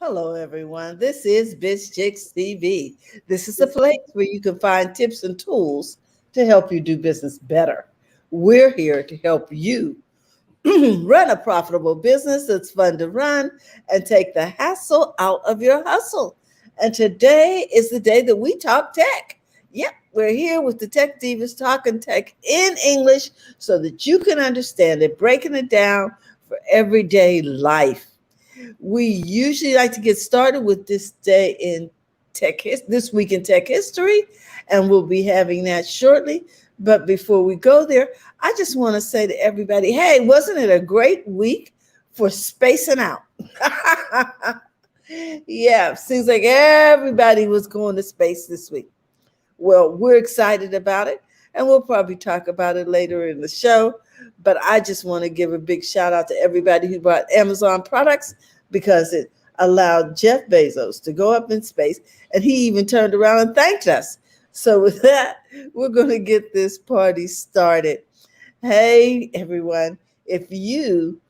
Hello, everyone. This is BizChicks TV. This is a place where you can find tips and tools to help you do business better. We're here to help you run a profitable business that's fun to run and take the hassle out of your hustle. And today is the day that we talk tech. Yep, we're here with the Tech Divas talking tech in English so that you can understand it, breaking it down for everyday life. We usually like to get started with this day in this week in tech history, and we'll be having that shortly. But before we go there, I just want to say to everybody, hey, wasn't it a great week for spacing out? Yeah, seems like everybody was going to space this week. Well, we're excited about it, and we'll probably talk about it later in the show. But I just want to give a big shout out to everybody who bought Amazon products because it allowed Jeff Bezos to go up in space, and he even turned around and thanked us. So, with that, we're going to get this party started. Hey, everyone, if you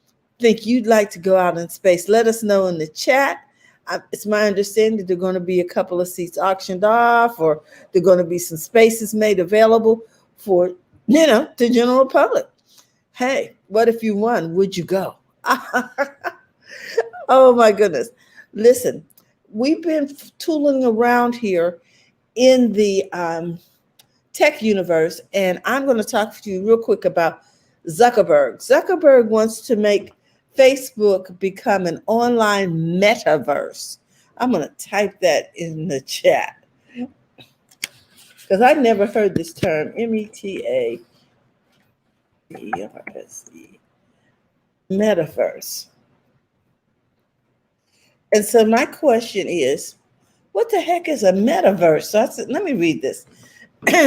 think you'd like to go out in space, let us know in the chat. It's my understanding that there are going to be a couple of seats auctioned off, or there are going to be some spaces made available for, the general public. Hey, what if you won? Would you go? Oh my goodness. Listen, we've been tooling around here in the tech universe, and I'm going to talk to you real quick about Zuckerberg. Zuckerberg wants to make Facebook become an online metaverse. I'm going to type that in the chat because I never heard this term, METAVERSE, metaverse. And so my question is, what the heck is a metaverse? So I said, let me read this.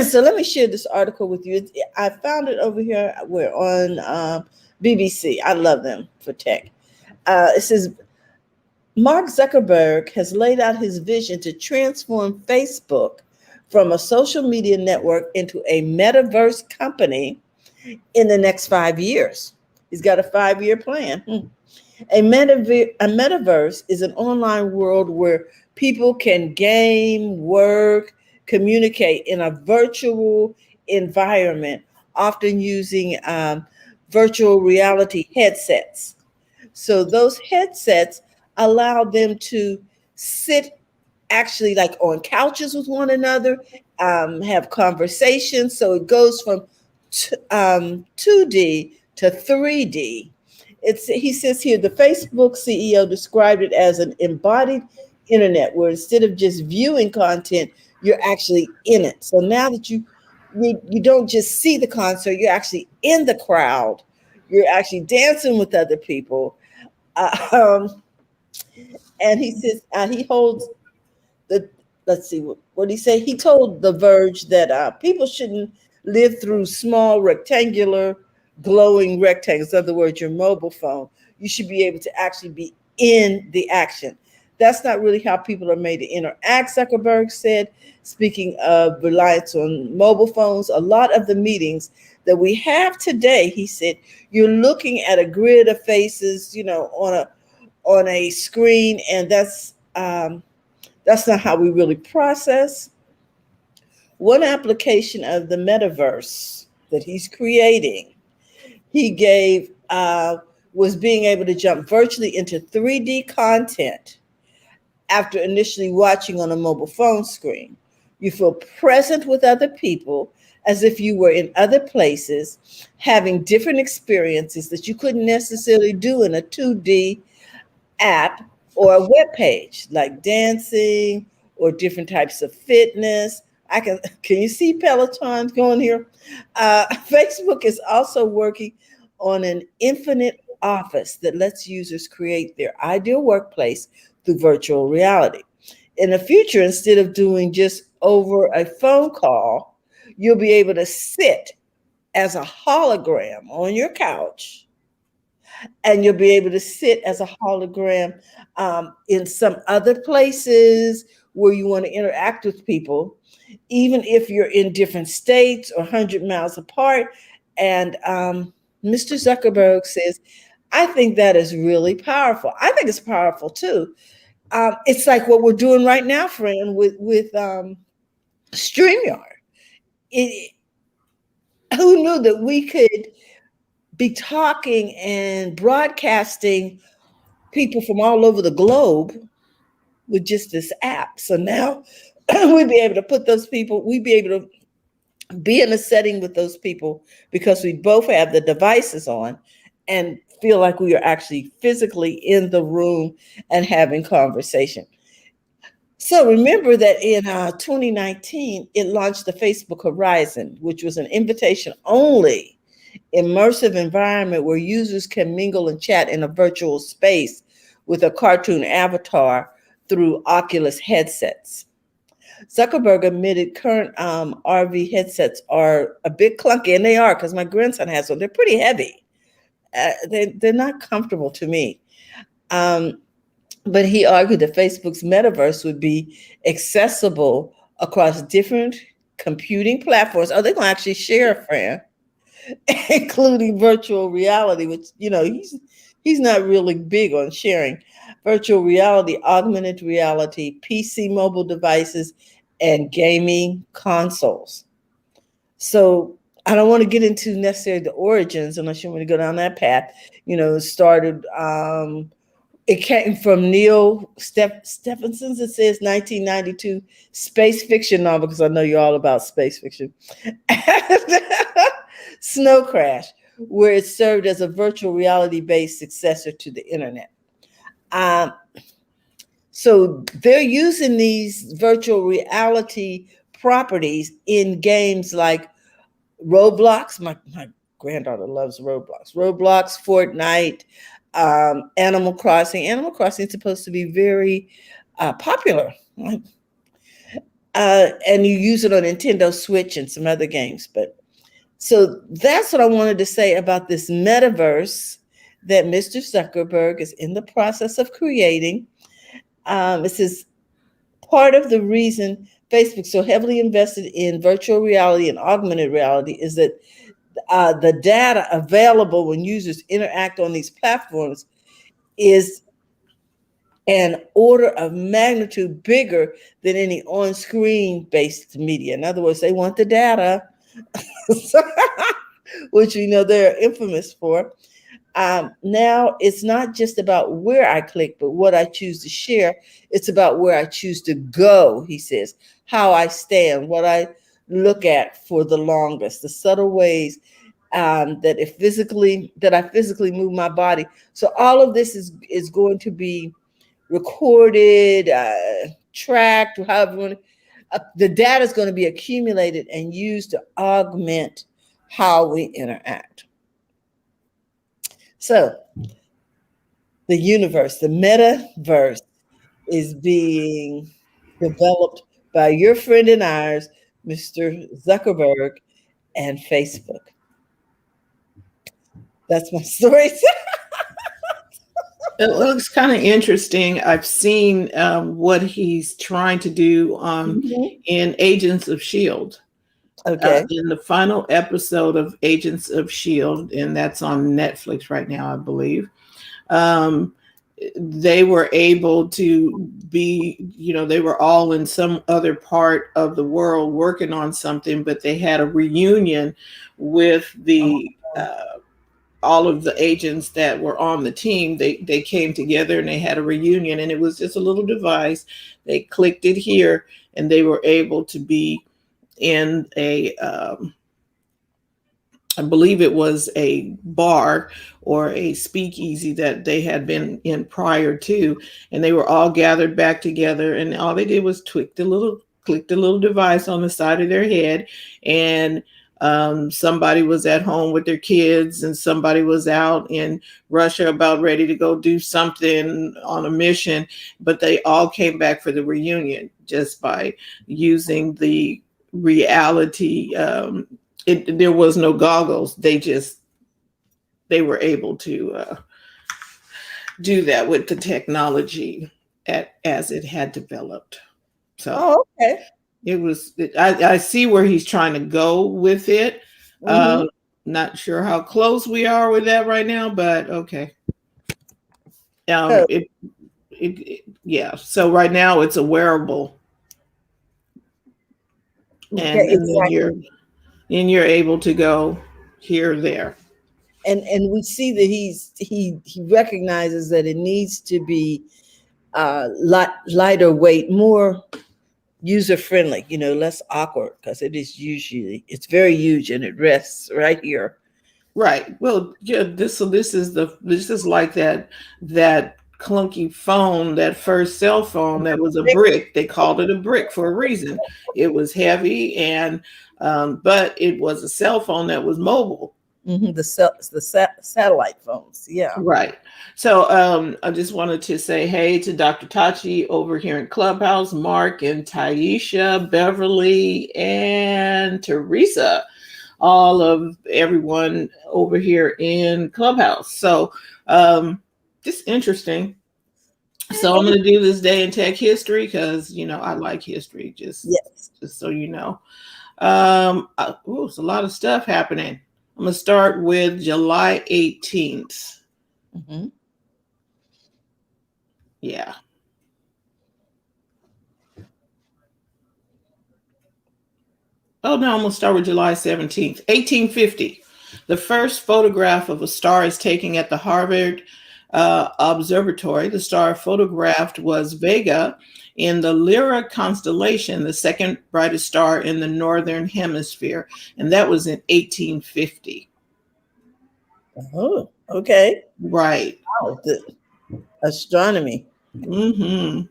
So let me share this article with you. I found it over here. We're on BBC. I love them for tech. It says, Mark Zuckerberg has laid out his vision to transform Facebook from a social media network into a metaverse company in the next 5 years. He's got a 5-year plan. A metaverse is an online world where people can game, work, communicate in a virtual environment, often using virtual reality headsets. So those headsets allow them to sit actually like on couches with one another, have conversations. So it goes from 2D to 3D. He says here, the Facebook CEO described it as an embodied internet where instead of just viewing content, you're actually in it. So now that you don't just see the concert, you're actually in the crowd. You're actually dancing with other people. And he says he holds the, let's see, what did he say? He told The Verge that people shouldn't live through small rectangular glowing rectangles. In other words, your mobile phone. You should be able to actually be in the action. That's not really how people are made to interact, Zuckerberg said. Speaking of reliance on mobile phones, a lot of the meetings that we have today, he said, you're looking at a grid of faces, on a screen, and that's not how we really process. One application of the metaverse that he's creating, he gave was being able to jump virtually into 3D content after initially watching on a mobile phone screen. You feel present with other people as if you were in other places, having different experiences that you couldn't necessarily do in a 2D app or a web page, like dancing or different types of fitness. Can you see Peloton going here? Facebook is also working on an infinite office that lets users create their ideal workplace through virtual reality. In the future, instead of doing just over a phone call, you'll be able to sit as a hologram on your couch, and you'll be able to sit as a hologram in some other places where you want to interact with people, even if you're in different states or 100 miles apart. And Mr. Zuckerberg says, I think that is really powerful. I think it's powerful too. It's like what we're doing right now, friend, with StreamYard. It, who knew that we could be talking and broadcasting people from all over the globe with just this app? So now we'd be able to put those people, we'd be able to be in a setting with those people because we both have the devices on and feel like we are actually physically in the room and having conversation. So remember that in 2019, it launched the Facebook Horizon, which was an invitation only immersive environment where users can mingle and chat in a virtual space with a cartoon avatar through Oculus headsets. Zuckerberg admitted current RV headsets are a bit clunky, and they are because my grandson has one. They're pretty heavy. They're not comfortable to me. Um, but he argued that Facebook's metaverse would be accessible across different computing platforms. Oh, they're going to actually share, Fran, including virtual reality, which he's not really big on sharing. Virtual reality, augmented reality, PC mobile devices, and gaming consoles. So I don't want to get into necessarily the origins unless you want me to go down that path. It started. It came from Neil Stephenson's. It says 1992 space fiction novel, because I know you're all about space fiction. Snow Crash, where it served as a virtual reality-based successor to the internet. So they're using these virtual reality properties in games like Roblox. My granddaughter loves Roblox. Roblox, Fortnite, Animal Crossing. Animal Crossing is supposed to be very popular. And you use it on Nintendo Switch and some other games. But so that's what I wanted to say about this metaverse that Mr. Zuckerberg is in the process of creating. This is part of the reason Facebook so heavily invested in virtual reality and augmented reality is that the data available when users interact on these platforms is an order of magnitude bigger than any on-screen based media. In other words, they want the data, which they're infamous for. Now it's not just about where I click, but what I choose to share. It's about where I choose to go, he says, how I stand, what I look at for the longest, the subtle ways that I physically move my body. So all of this is going to be recorded, tracked, however you want the data is going to be accumulated and used to augment how we interact. So the universe, the metaverse, is being developed by your friend and ours, Mr. Zuckerberg and Facebook. That's my story. It looks kind of interesting. I've seen what he's trying to do in Agents of S.H.I.E.L.D. Okay. In the final episode of Agents of S.H.I.E.L.D., and that's on Netflix right now, I believe. They were able to be, they were all in some other part of the world working on something, but they had a reunion with all of the agents that were on the team. They came together and they had a reunion, and it was just a little device. They clicked it here, and they were able to be in I believe it was a bar or a speakeasy that they had been in prior to, and they were all gathered back together, and all they did was click the little device on the side of their head, and somebody was at home with their kids, and somebody was out in Russia about ready to go do something on a mission, but they all came back for the reunion just by using the reality. There was no goggles. They were able to do that with the technology as it had developed. So okay. I see where he's trying to go with it. Not sure how close we are with that right now, but okay. So, Yeah. So right now it's a wearable, Okay, and then exactly. you're able to go here or there. And we see that he recognizes that it needs to be lighter weight, more user friendly, less awkward, because it's very huge and it rests right here. Right. Well, yeah, this is like that clunky phone, that first cell phone that was a brick. They called it a brick for a reason. It was heavy and but it was a cell phone that was mobile. Satellite phones, yeah. Right. So I just wanted to say hey to Dr. Tachi over here in Clubhouse, Mark and Taisha, Beverly, and Teresa, all of everyone over here in Clubhouse. So just interesting. So I'm going to do this day in tech history because I like history. Yes. Just so you know, it's a lot of stuff happening. I'm going to start with July 18th. Mm-hmm. Yeah. Oh no, I'm going to start with July 17th, 1850. The first photograph of a star is taken at the Harvard Observatory. The star photographed was Vega in the Lyra constellation, the second brightest star in the northern hemisphere, and that was in 1850. Oh, okay. Right. Wow, the astronomy. Mm-hmm.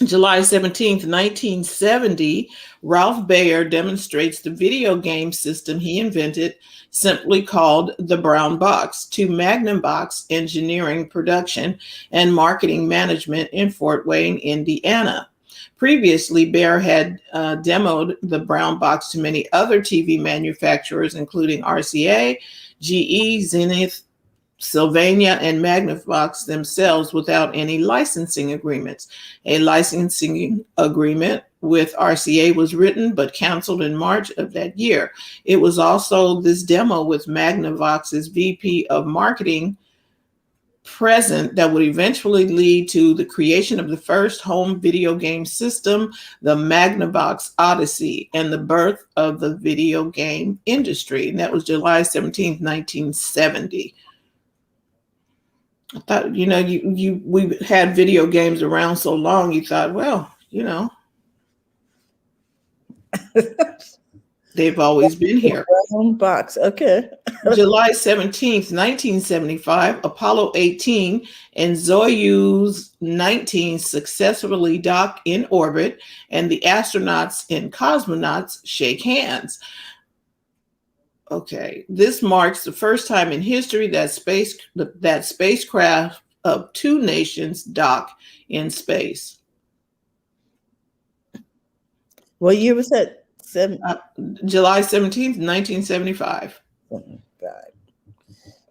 July 17th, 1970, Ralph Baer demonstrates the video game system he invented, simply called the Brown Box, to Magnum Box Engineering Production and Marketing Management in Fort Wayne, Indiana. Previously, Baer had demoed the Brown Box to many other TV manufacturers, including RCA, GE, Zenith, Sylvania, and Magnavox themselves without any licensing agreements. A licensing agreement with RCA was written but canceled in March of that year. It was also this demo with Magnavox's VP of Marketing present that would eventually lead to the creation of the first home video game system, the Magnavox Odyssey, and the birth of the video game industry. And that was July 17th, 1970. I thought, we had video games around so long, you thought, well, they've always been here. Brown box. Okay. July 17th, 1975, Apollo 18 and Soyuz 19 successfully dock in orbit, and the astronauts and cosmonauts shake hands. Okay, this marks the first time in history that spacecraft of two nations dock in space. What year was that? July 17th, 1975.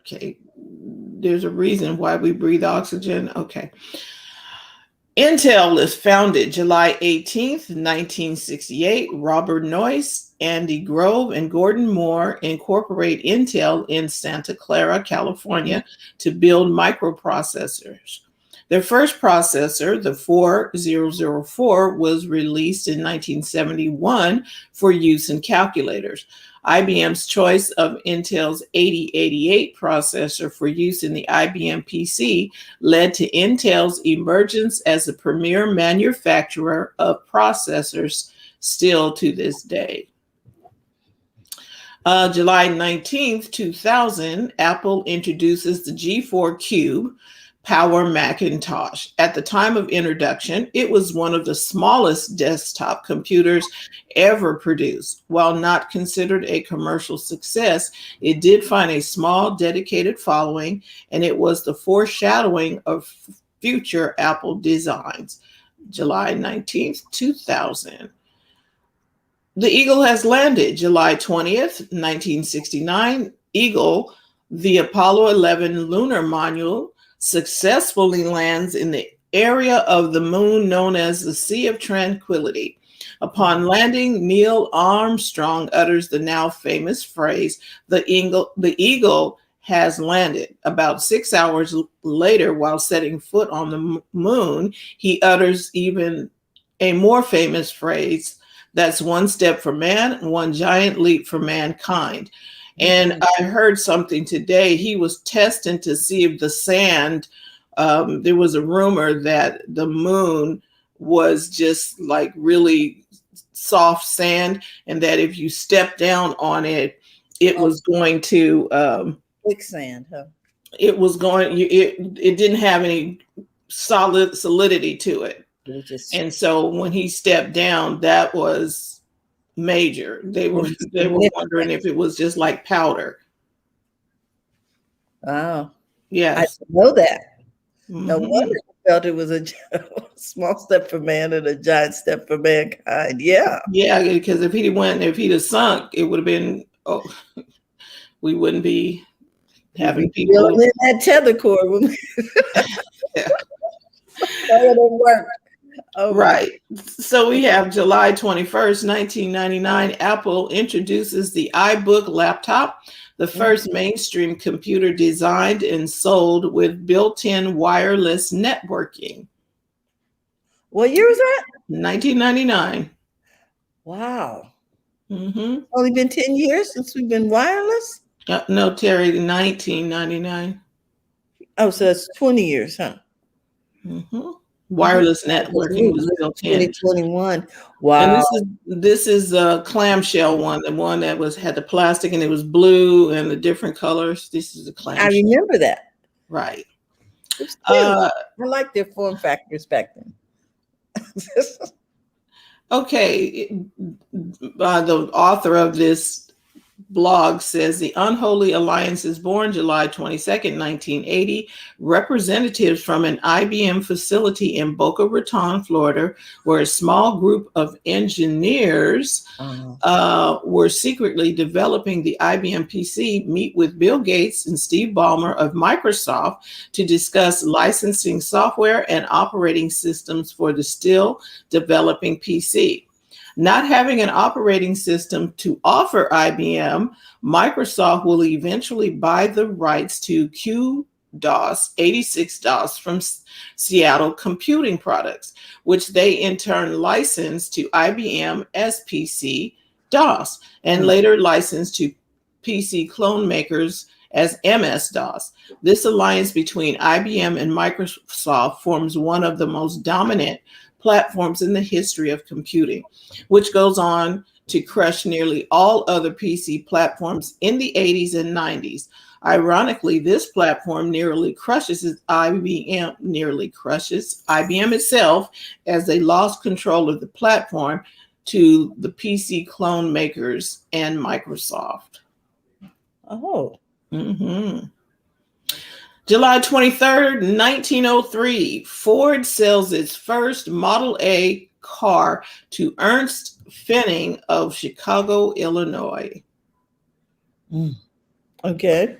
Okay, there's a reason why we breathe oxygen. Okay. Intel is founded July 18th, 1968. Robert Noyce, Andy Grove, and Gordon Moore incorporate Intel in Santa Clara, California, to build microprocessors. Their first processor, the 4004, was released in 1971 for use in calculators. IBM's choice of Intel's 8088 processor for use in the IBM PC led to Intel's emergence as the premier manufacturer of processors still to this day. July 19th, 2000, Apple introduces the G4 Cube Power Macintosh. At the time of introduction, it was one of the smallest desktop computers ever produced. While not considered a commercial success, it did find a small, dedicated following, and it was the foreshadowing of future Apple designs. July 19th, 2000. The Eagle has landed. July 20th, 1969. Eagle, the Apollo 11 lunar module, successfully lands in the area of the moon known as the Sea of Tranquility. Upon landing, Neil Armstrong utters the now famous phrase, the eagle has landed. About 6 hours later, while setting foot on the moon, he utters even a more famous phrase, that's one step for man, one giant leap for mankind. And Mhm. I heard something today. He was testing to see if the sand, there was a rumor that the moon was just like really soft sand, and that if you step down on it, it Oh, was going to quicksand, huh? it didn't have any solidity to it. It was just And so when he stepped down, that was major. They it were was they were significant. wondering if it was just like powder. Wow. I Yes. didn't know that. No Hmm. wonder he felt it was a small step for man and a giant step for mankind. Yeah. Yeah, because if he'd have sunk, it would have been, oh, we wouldn't be We'd having be still people. in that tether cord when Yeah. that would have worked. Oh my Right. So we have July 21st, 1999. Apple introduces the iBook laptop, the God. first mainstream computer designed and sold with built in wireless networking. What year was that? 1999. Wow. Mm-hmm. Only been 10 years since we've been wireless? No, Terry, 1999. Oh, so it's 20 years, huh? Mm-hmm. Mhm. Wireless I just networking knew was this built in. 2021. And Wow. this is a clamshell one, the one that was had the plastic and it was blue and the different colors. This is a I clamshell. remember that. Right. It was cute. Uh, I like their form factors back then. okay. The author of this blog says the Unholy Alliance is born July 22nd, 1980. Representatives from an IBM facility in Boca Raton, Florida, where a small group of engineers Uh, were secretly developing the IBM PC, meet with Bill Gates and Steve Ballmer of Microsoft to discuss licensing software and operating systems for the still developing PC. Not having an operating system to offer IBM, Microsoft will eventually buy the rights to QDOS, 86 DOS from Seattle Computing Products, which they in turn licensed to IBM as PC DOS and mm, later licensed to PC clone makers as MS DOS. This alliance between IBM and Microsoft forms one of the most dominant platforms in the history of computing, which goes on to crush nearly all other PC platforms in the 80s and 90s. Ironically, this platform nearly crushes IBM itself as they lost control of the platform to the PC clone makers and Microsoft. oh, Mhm. July 23rd, 1903, Ford sells its first Model A car to Ernst Fenning of Chicago, Illinois. mm, okay.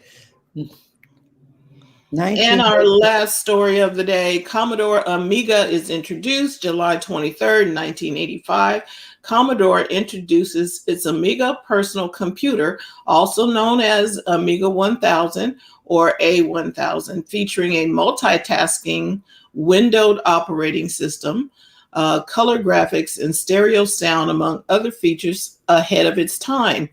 And our 19. last story of the day, Commodore Amiga is introduced July 23rd, 1985. Commodore introduces its Amiga personal computer, also known as Amiga 1000 or A1000, featuring a multitasking windowed operating system, color graphics, and stereo sound, among other features ahead of its time.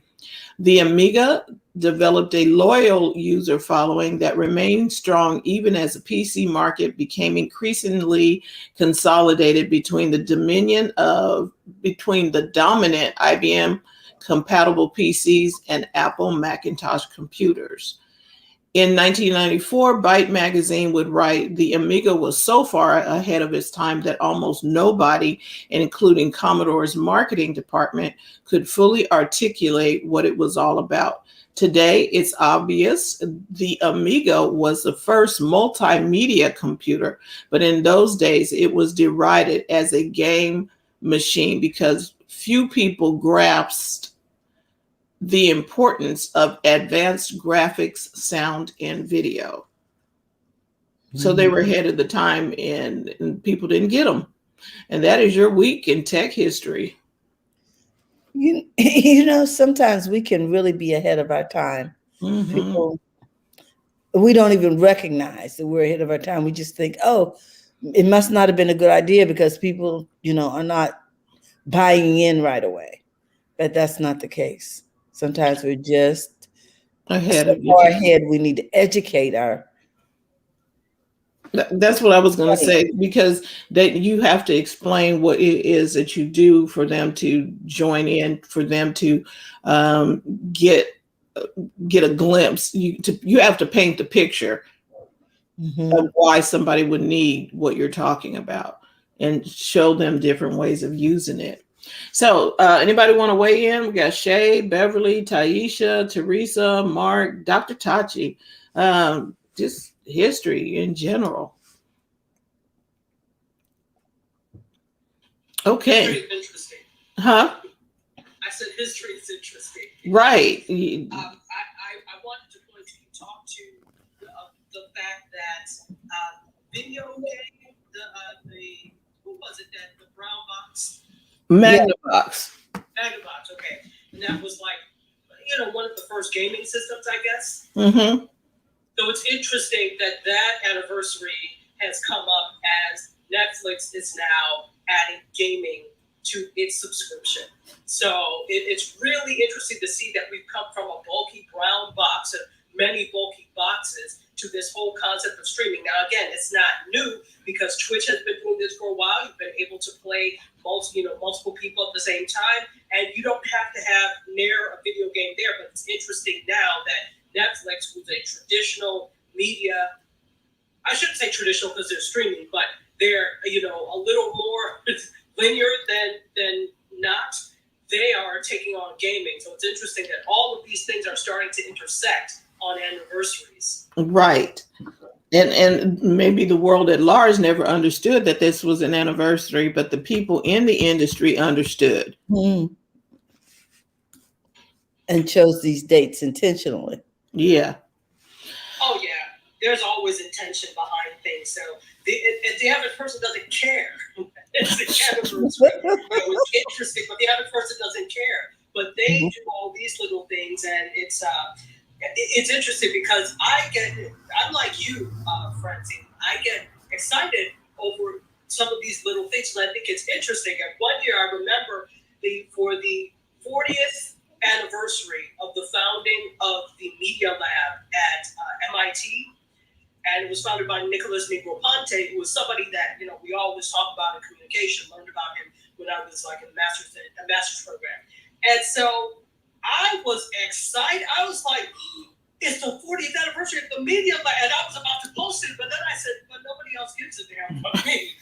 The Amiga developed a loyal user following that remained strong even as the PC market became increasingly consolidated between the dominant IBM compatible PCs and Apple Macintosh computers. In 1994, Byte magazine would write, the Amiga was so far ahead of its time that almost nobody, including Commodore's marketing department, could fully articulate what it was all about. Today, it's obvious the Amiga was the first multimedia computer, but in those days, it was derided as a game machine because few people grasped the importance of advanced graphics, sound, and video. So they Mhm. were ahead of the time, and people didn't get them. And that is your week in tech history. You know, sometimes we can really be ahead of our time. Hmm. People. We don't even recognize that we're ahead of our time. We just think, oh, it must not have been a good idea because people, are not buying in right away. But that's not the case. Sometimes we're just Ahead so of your far time. ahead, we need to educate our That's what I was going to audience. say, because that you have to explain what it is that you do for them to join in, for them to um, get get a glimpse. You have to paint the picture Mhm. of why somebody would need what you're talking about, and show them different ways of using it. So, anybody want to weigh in? We got Shay, Beverly, Taisha, Teresa, Mark, Dr. Tachi. Just history in general. Okay. History is interesting. Huh? I said history is interesting. Right. I wanted to point to you talk to the fact that video game, the who was it that the brown box, Yeah. Magnavox. Magnavox, okay, and that was like one of the first gaming systems, I guess. Mm-hmm. So it's interesting that that anniversary has come up as Netflix is now adding gaming to its subscription. So it's really interesting to see that we've come from a bulky brown box and many bulky boxes to this whole concept of streaming. Now, again, it's not new because Twitch has been doing this for a while. You've been able to play multiple people at the same time, and you don't have to have near a video game there. But it's interesting now that Netflix, who's a traditional media, I shouldn't say traditional because they're streaming, but they're a little more linear than not. They are taking on gaming, so it's interesting that all of these things are starting to intersect on anniversaries. Right. And maybe the world at large never understood that this was an anniversary, but the people in the industry understood. Mhm. And chose these dates intentionally. Yeah. Oh yeah, there's always intention behind things. So the average person doesn't care. It's the anniversary. It's interesting, but the average person doesn't care. But they do all these little things, and it's interesting because I'm like you, Francine. I get excited over some of these little things, and I think it's interesting. And one year, I remember for the 40th anniversary of the founding of the Media Lab at MIT, and it was founded by Nicholas Negroponte, who was somebody that we always talk about in communication. Learned about him when I was like in a master's program, and so I was excited. I was like, it's the 40th anniversary of the Media Lab, and I was about to post it, but then I said, but nobody else gives a damn about me.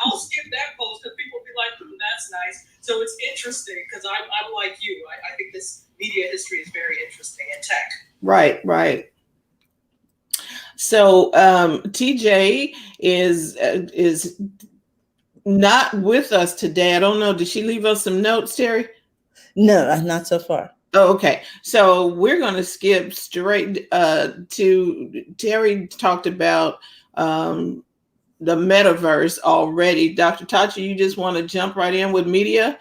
I'll skip that post, and people will be like, that's nice. So it's interesting because I'm like you. I think this media history is very interesting in tech. Right. Right. So TJ is not with us today. I don't know. Did she leave us some notes, Terry? No, not so far. Oh, okay. So we're going to skip straight to Terry talked about the metaverse already. Dr. Tachi, you just want to jump right in with media?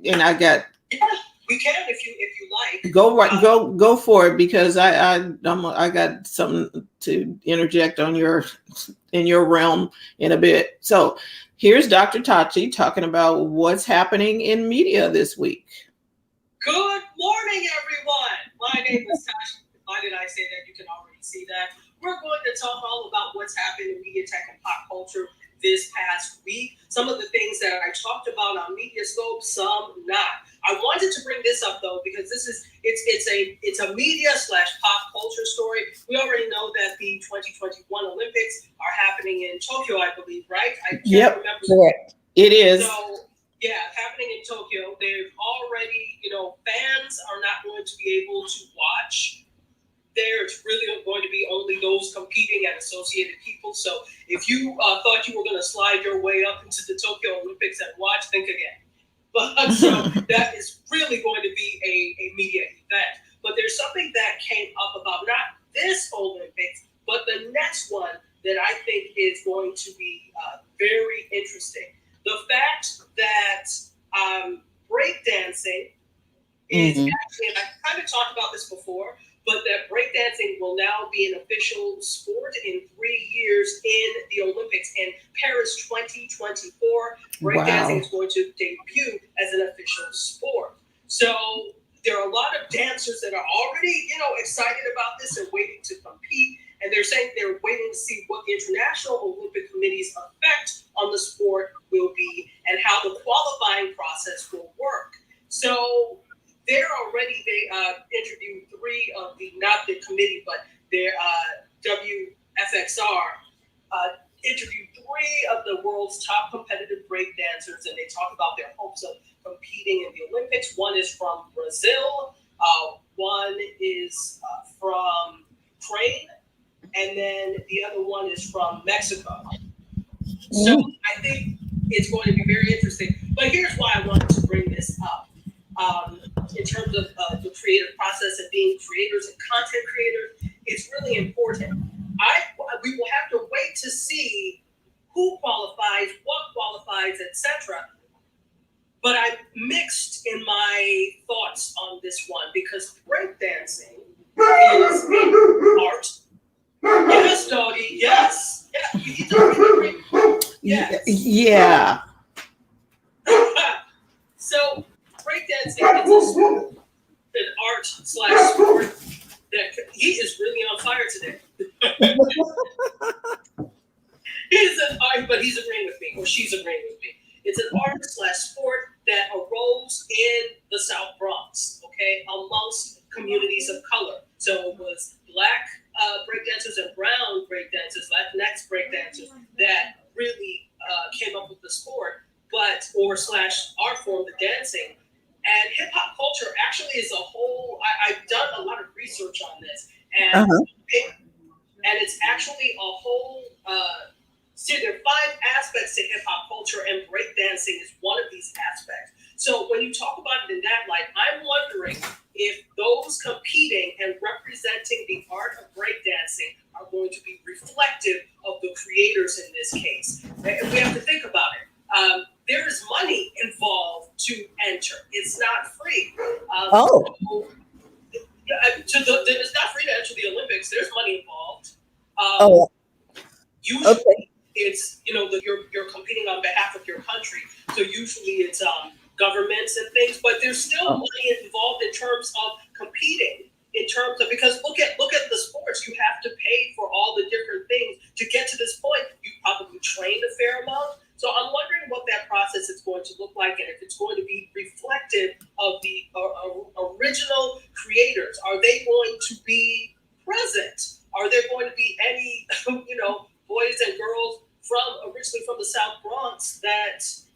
And I got. Yeah, we can if you like. Go for it, because I got something to interject on in your realm in a bit. So here's Dr. Tachi talking about what's happening in media this week. Good morning, everyone. My name is Tashi. Why did I say that? You can already see that. We're going to talk all about what's happened in media, tech, and pop culture this past week. Some of the things that I talked about on Mediascope, some not. I wanted to bring this up though because it's a media / pop culture story. We already know that the 2021 Olympics are happening in Tokyo, I believe, right? I can't remember. Correct. It is. So yeah, happening in Tokyo. They've already, fans are not going to be able to watch there. It's really going to be only those competing and associated people. So if you thought you were going to slide your way up into the Tokyo Olympics and watch, think again. But so that is really going to be a media event. But there's something that came up about not this Olympics, but the next one that I think is going to be very interesting. The fact that breakdancing is actually, and I kind of talked about this before, but that breakdancing will now be an official sport in 3 years in the Olympics. In Paris 2024, breakdancing is going to debut as an official sport. So there are a lot of dancers that are already, excited about this and waiting to compete. And they're saying they're waiting to see what the International Olympic Committee's effect on the sport will be and how the qualifying process will work. So they interviewed three of not the committee, but their WFXR interviewed three of the world's top competitive breakdancers, and they talk about their hopes of competing in the Olympics. One is from Brazil, one is from Ukraine, and then the other one is from Mexico. So I think it's going to be very interesting. But here's why I wanted to bring this up. In terms of the creative process and being creators and content creators, it's really important. We will have to wait to see who qualifies, what qualifies, etc. But I'm mixed in my thoughts on this one because breakdancing is an art. Yes, doggy. Yes. Yeah. You don't agree? Yes. Yeah. So breakdancing is an art/sport that he is really on fire today. But he's agreeing with me, or she's agreeing with me. It's an art/sport that arose in the South Bronx, okay, amongst communities of color. So it was Black breakdancers and brown breakdancers, Latinx breakdancers that really came up with the sport, /art form, the dancing. And hip hop culture actually is a whole. I've done a lot of research on this, and it's actually a whole. See, there are 5 aspects to hip hop culture, and breakdancing is one of these aspects. So when you talk about it in that light, I'm wondering if those competing and representing the art of breakdancing are going to be reflective of the creators in this case. And we have to think about it. There is money involved to enter. It's not free. It's not free to enter the Olympics. There's money involved. Usually, it's you're competing on behalf of your country. So usually it's governments and things, but there's still money involved in terms of competing. Because look at the sports. You have to pay for all the different things to get to this point. You probably trained a fair amount. So I'm wondering what that process is going to look like, and if it's going to be reflective of the original creators. Are they going to be present? Are there going to be any, boys and girls originally from the South Bronx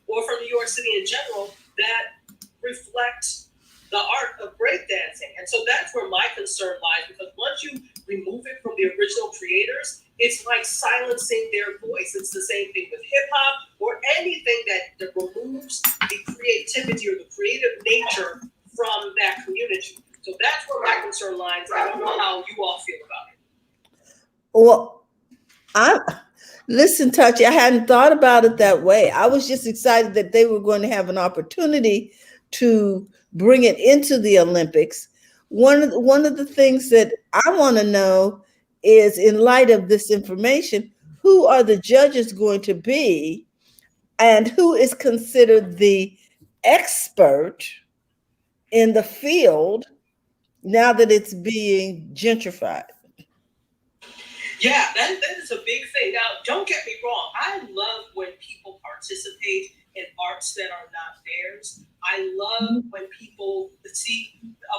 or from New York City in general, that reflect the art of breakdancing? And so that's where my concern lies, because once you remove it from the original creators, it's like silencing their voice. It's the same thing with hip hop or anything that removes the creativity or the creative nature from that community. So that's where my concern lies. I don't know how you all feel about it. Well, listen, Tachi, I hadn't thought about it that way. I was just excited that they were going to have an opportunity to bring it into the Olympics. One of the things that I want to know is, in light of this information, who are the judges going to be, and who is considered the expert in the field now that it's being gentrified? Yeah, that is a big thing. Now, don't get me wrong. I love when people participate in arts that are not theirs. I love when people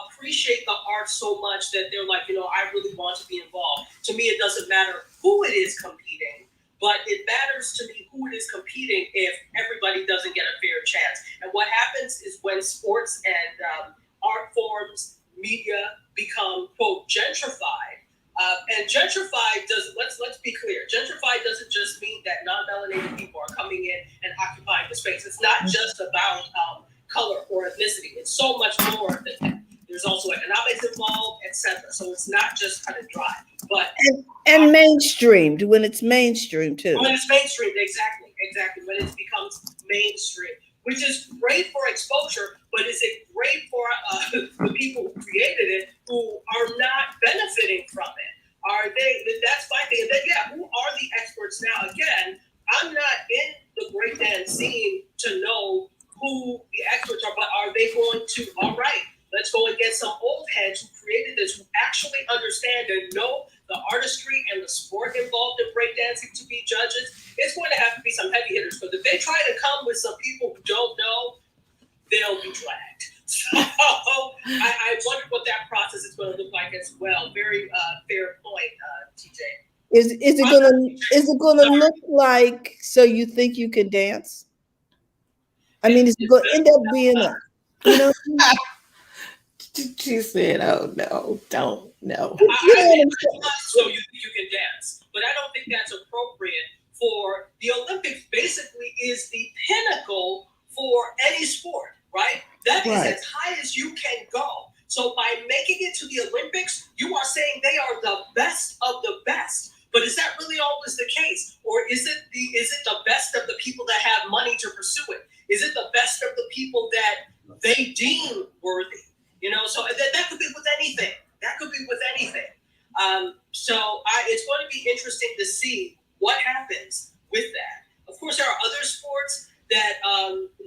appreciate the art so much that they're like, I really want to be involved. To me, it doesn't matter who it is competing, but it matters to me who it is competing if everybody doesn't get a fair chance. And what happens is when sports and art forms, media become, quote, gentrified. And gentrified let's be clear, gentrified doesn't just mean that non-melanated people are coming in and occupying the space. It's not just about color or ethnicity. It's so much more than that. There's also economics involved, etc. So it's not just cut and dry. But and mainstreamed, when it's mainstream too. When it's mainstreamed, exactly. When it becomes mainstream. which is great for exposure, but is it great for the people who created it who are not benefiting from it? Are they? That's my thing. And then, yeah, who are the experts now? Again, I'm not in the breakdance scene to know who the experts are, but are they going to, all right, let's go and get some old heads who created this, who actually understand and know the artistry and the sport involved in breakdancing to be judges. It's going to have to be some heavy hitters, because if they try to come with some people who don't know, they'll be dragged. So I wonder what that process is going to look like as well. Very fair point, TJ. Is it gonna look like so you think you can dance? I mean, it's going to end up being a, you know. She said, "Oh no, don't no." I so you can dance, but I don't think that's appropriate for the Olympics. Basically, is the pinnacle for any sport, right? That is as high as you can go. So by making it to the Olympics, you are saying they are the best of the best. But is that really always the case, or is it the best of the people that have money to pursue it? Is it the best of the people that they deem worthy? You know, so that could be with anything. That could be with anything. It's going to be interesting to see what happens with that. Of course, there are other sports that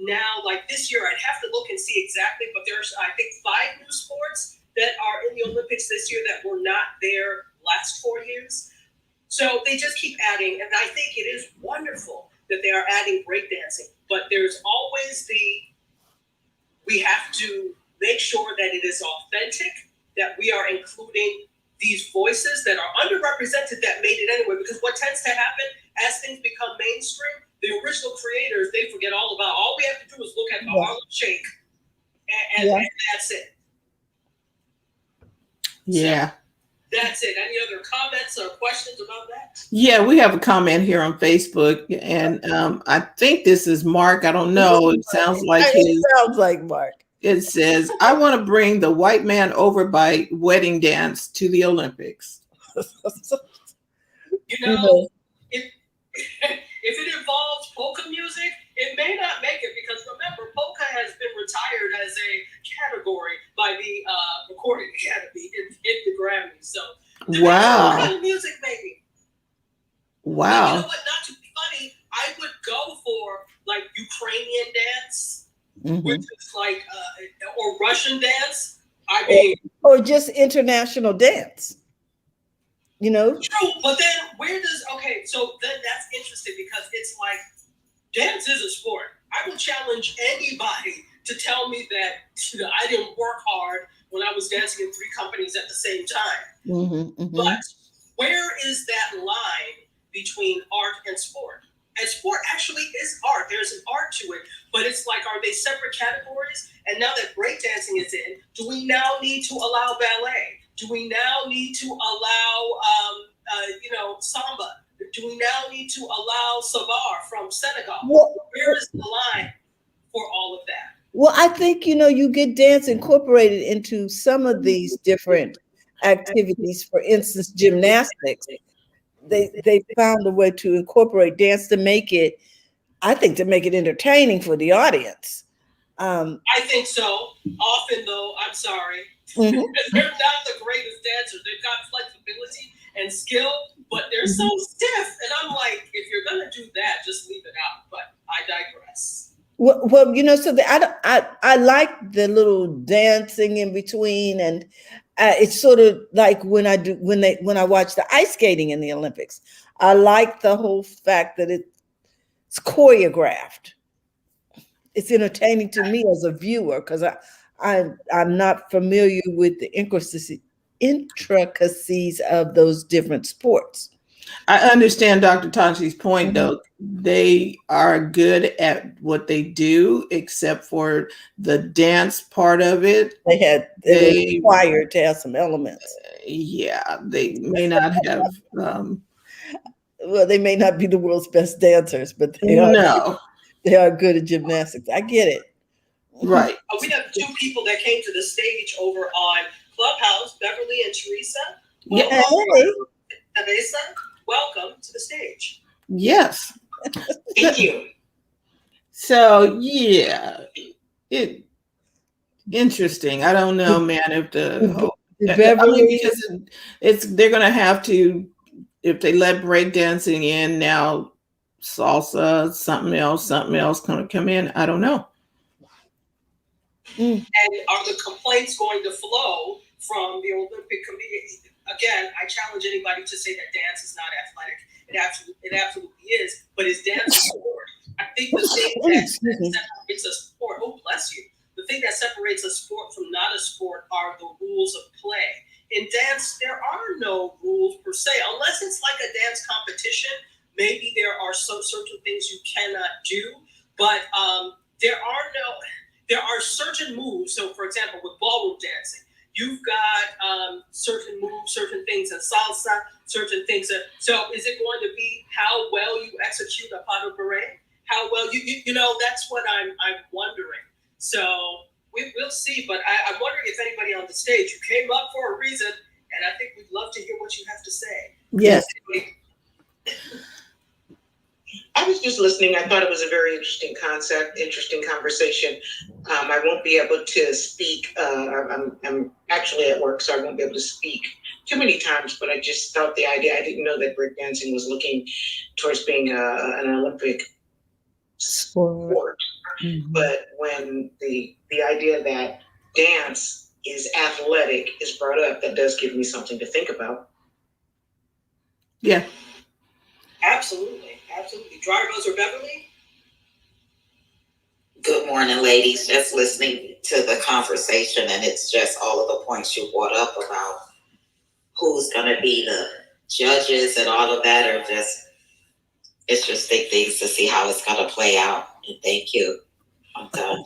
now, like this year, I'd have to look and see exactly, but there's, I think, 5 new sports that are in the Olympics this year that were not there last 4 years. So they just keep adding, and I think it is wonderful that they are adding breakdancing. But there's always we have to make sure that it is authentic, that we are including these voices that are underrepresented that made it anyway. Because what tends to happen as things become mainstream, the original creators, they forget all about. All we have to do is look at the Harlem Shake, and that's it. Yeah. So, that's it. Any other comments or questions about that? Yeah, we have a comment here on Facebook, and I think this is Mark. I don't know. It sounds like Mark. It says, "I want to bring the white man overbite wedding dance to the Olympics." You know, if it involves polka music, it may not make it, because remember, polka has been retired as a category by the Recording Academy in the Grammys. So, what kind of music, maybe? Wow. But you know what? Not to be funny, I would go for like Ukrainian dance, which is like, or Russian dance. I mean, or just international dance. You know, true, but then so then that's interesting, because it's like dance is a sport. I will challenge anybody to tell me that I didn't work hard when I was dancing in 3 companies at the same time. But where is that line between art and sport? And sport actually is art. There's an art to it, but it's like, are they separate categories? And now that breakdancing is in, do we now need to allow ballet? Do we now need to allow, samba? Do we now need to allow savar from Senegal? Where is the line for all of that? Well, I think, you get dance incorporated into some of these different activities. For instance, gymnastics. They found a way to incorporate dance to make it entertaining for the audience. I think so. Often, though, I'm sorry, they're not the greatest dancers. They've got flexibility and skill, but they're so stiff. And I'm like, if you're gonna do that, just leave it out. But I digress. Well, so I like the little dancing in between, and it's sort of like when I watch the ice skating in the Olympics. I like the whole fact that it's choreographed. It's entertaining to me as a viewer, because I'm not familiar with the intricacies of those different sports. I understand Dr. Tanshi's point, though. They are good at what they do, except for the dance part of it. They were required to have some elements. Yeah, they may not have. Well, they may not be the world's best dancers, but they are good at gymnastics. I get it. Right. We have 2 people that came to the stage over on Clubhouse, Beverly and Teresa. Teresa, welcome to the stage. Yes. Thank you. So yeah, it interesting. I don't know, Did, man, if the did, whole, did I mean, Beverly? because it's they're gonna have to, if they let breakdancing in now, salsa, something else gonna come in. I don't know. Mm, And are the complaints going to flow from the Olympic Committee? Again, I challenge anybody to say that dance is not athletic. It absolutely is. But is dance a sport? I think the thing that excuse me. separates a sport, oh bless you, the thing that separates a sport from not a sport are the rules of play. In dance, there are no rules per se, unless it's like a dance competition. Maybe there are some certain things you cannot do, but there are certain moves. So, for example, with ballroom dancing, you've got certain moves, certain things in salsa, certain things. So, is it going to be how well you execute a pas de bourrée? How well you know? That's what I'm wondering. So we'll see. But I'm wondering if anybody on the stage, you came up for a reason, and I think we'd love to hear what you have to say. Yes. I was just listening. I thought it was a very interesting concept, interesting conversation. I won't be able to speak. I'm actually at work, so I won't be able to speak too many times, but I just thought the idea, I didn't know that breakdancing was looking towards being an Olympic sport. Mm-hmm. But when the idea that dance is athletic is brought up, that does give me something to think about. Yeah. Absolutely. Absolutely. Dry Rose or Beverly? Good morning, ladies. Just listening to the conversation, and it's just all of the points you brought up about who's going to be the judges and all of that are just interesting things to see how it's going to play out. And thank you. I'm done.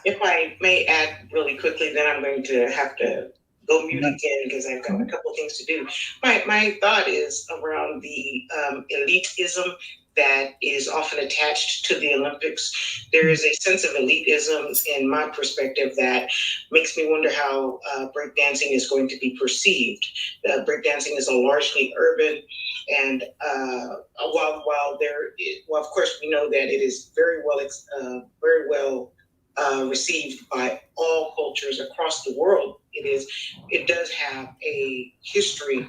If I may add really quickly, then I'm going to have to go mute again because I've got a couple of things to do. My thought is around the elitism that is often attached to the Olympics. There is a sense of elitism in my perspective that makes me wonder how breakdancing is going to be perceived. Breakdancing is a largely urban, and while of course we know that it is very well received by all cultures across the world. It does have a history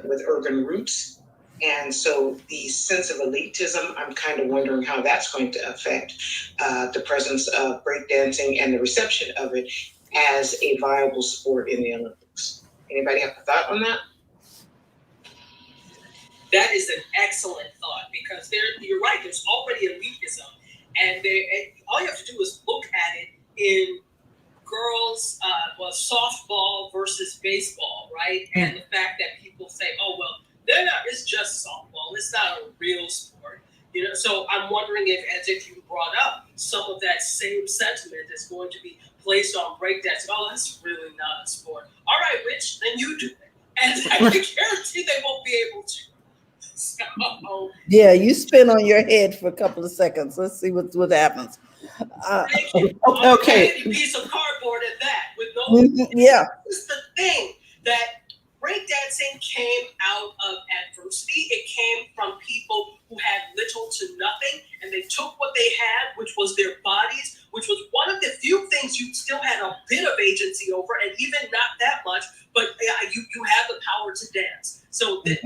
with urban roots. And so the sense of elitism, I'm kind of wondering how that's going to affect the presence of breakdancing and the reception of it as a viable sport in the Olympics. Anybody have a thought on that? That is an excellent thought because you're right, there's already elitism. And all you have to do is look at it in girls, softball versus baseball, right? And the fact that people say, oh, well, it's just softball. It's not a real sport. So I'm wondering if, as if you brought up, some of that same sentiment is going to be placed on breakdancing. Oh, that's really not a sport. All right, Rich, then you do it. And I guarantee they won't be able to. So, yeah, you spin on your head for a couple of seconds. Let's see what happens. Thank you. Okay. A piece of cardboard at that with no. Yeah. This is the thing that breakdancing came out of adversity. It came from people who had little to nothing, and they took what they had, which was their bodies, which was one of the few things you still had a bit of agency over, and even not that much, but you had the power to dance. So in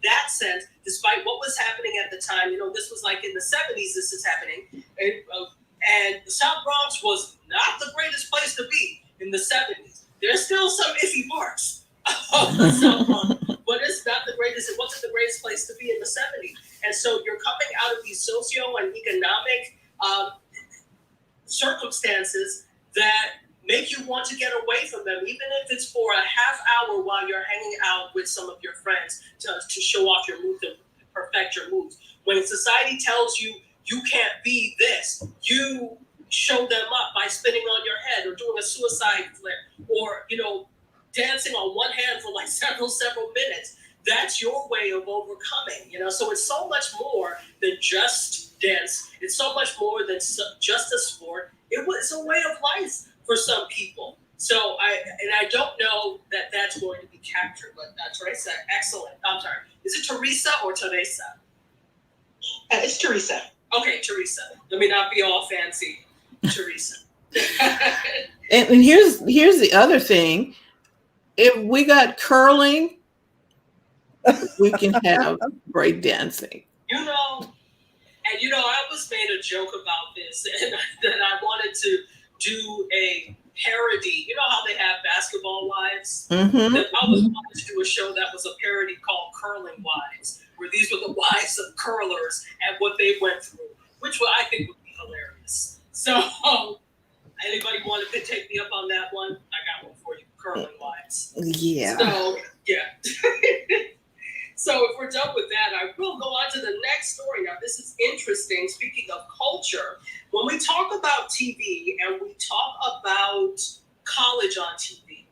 that sense, despite what was happening at the time, this was like in the 70s, this is happening, and the South Bronx was not the greatest place to be in the 70s. There's still some iffy parts of the South Bronx, but it's not the greatest. It wasn't the greatest place to be in the 70s. And so you're coming out of these socio and economic circumstances that make you want to get away from them, even if it's for a half hour while you're hanging out with some of your friends to show off your moves and perfect your moves. When society tells you you can't be this, you show them up by spinning on your head or doing a suicide flip or, dancing on one hand for like several minutes. That's your way of overcoming, So it's so much more than just dance. It's so much more than just a sport. It's a way of life for some people. So I don't know that that's going to be captured. But Teresa, excellent. I'm sorry. Is it Teresa or Teresa? It's Teresa. Okay, Teresa. Let me not be all fancy. Teresa. And here's the other thing. If we got curling, we can have break dancing. You know, and I always made a joke about this, and that I wanted to do a parody. You know how they have Basketball Wives? Mm-hmm. That I always wanted to do a show that was a parody called Curling Wives, where these were the wives of curlers and what they went through, which I think would be hilarious. So, anybody want to take me up on that one? I got one for you, Curling Wives. Yeah. So, yeah. So if we're done with that, I will go on to the next story. Now, this is interesting. Speaking of culture, when we talk about TV and we talk about college on TV,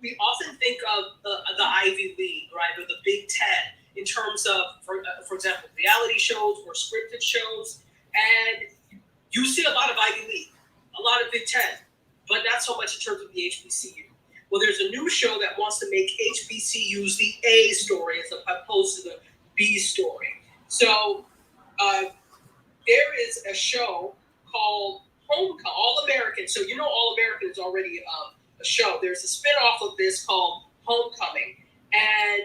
we often think of the Ivy League, right, or the Big Ten, in terms of, for example, reality shows or scripted shows. And you see a lot of Ivy League, a lot of Big Ten, but not so much in terms of the HBCU. Well, there's a new show that wants to make HBCUs the A story as opposed to the B story. So there is a show called All American. So All American is already a show. There's a spinoff of this called Homecoming, and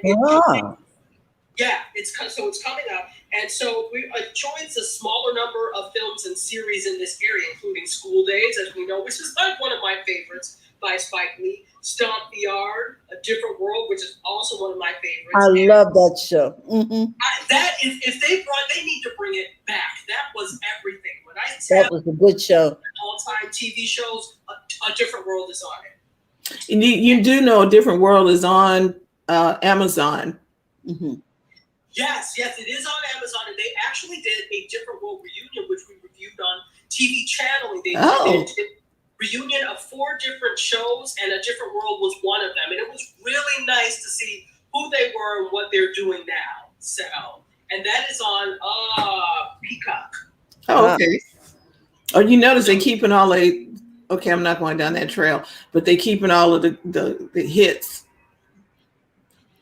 it's coming up. And so it joins a smaller number of films and series in this area, including School Days, as we know, which is like one of my favorites by Spike Lee. Stomp the Yard, A Different World, which is also one of my favorites. I love that show. Mm-hmm. That is, if they need to bring it back. That was everything. When I that was a good show. All-time TV shows, A Different World is on it. And you do know A Different World is on Amazon. Mm-hmm. Yes, it is on Amazon, and they actually did A Different World reunion, which we reviewed on TV Channel. They did reunion of 4 different shows, and A Different World was one of them. And it was really nice to see who they were and what they're doing now. So, and that is on Peacock. Oh, okay. Oh, you notice they keeping all okay, I'm not going down that trail, but they keeping all of the hits.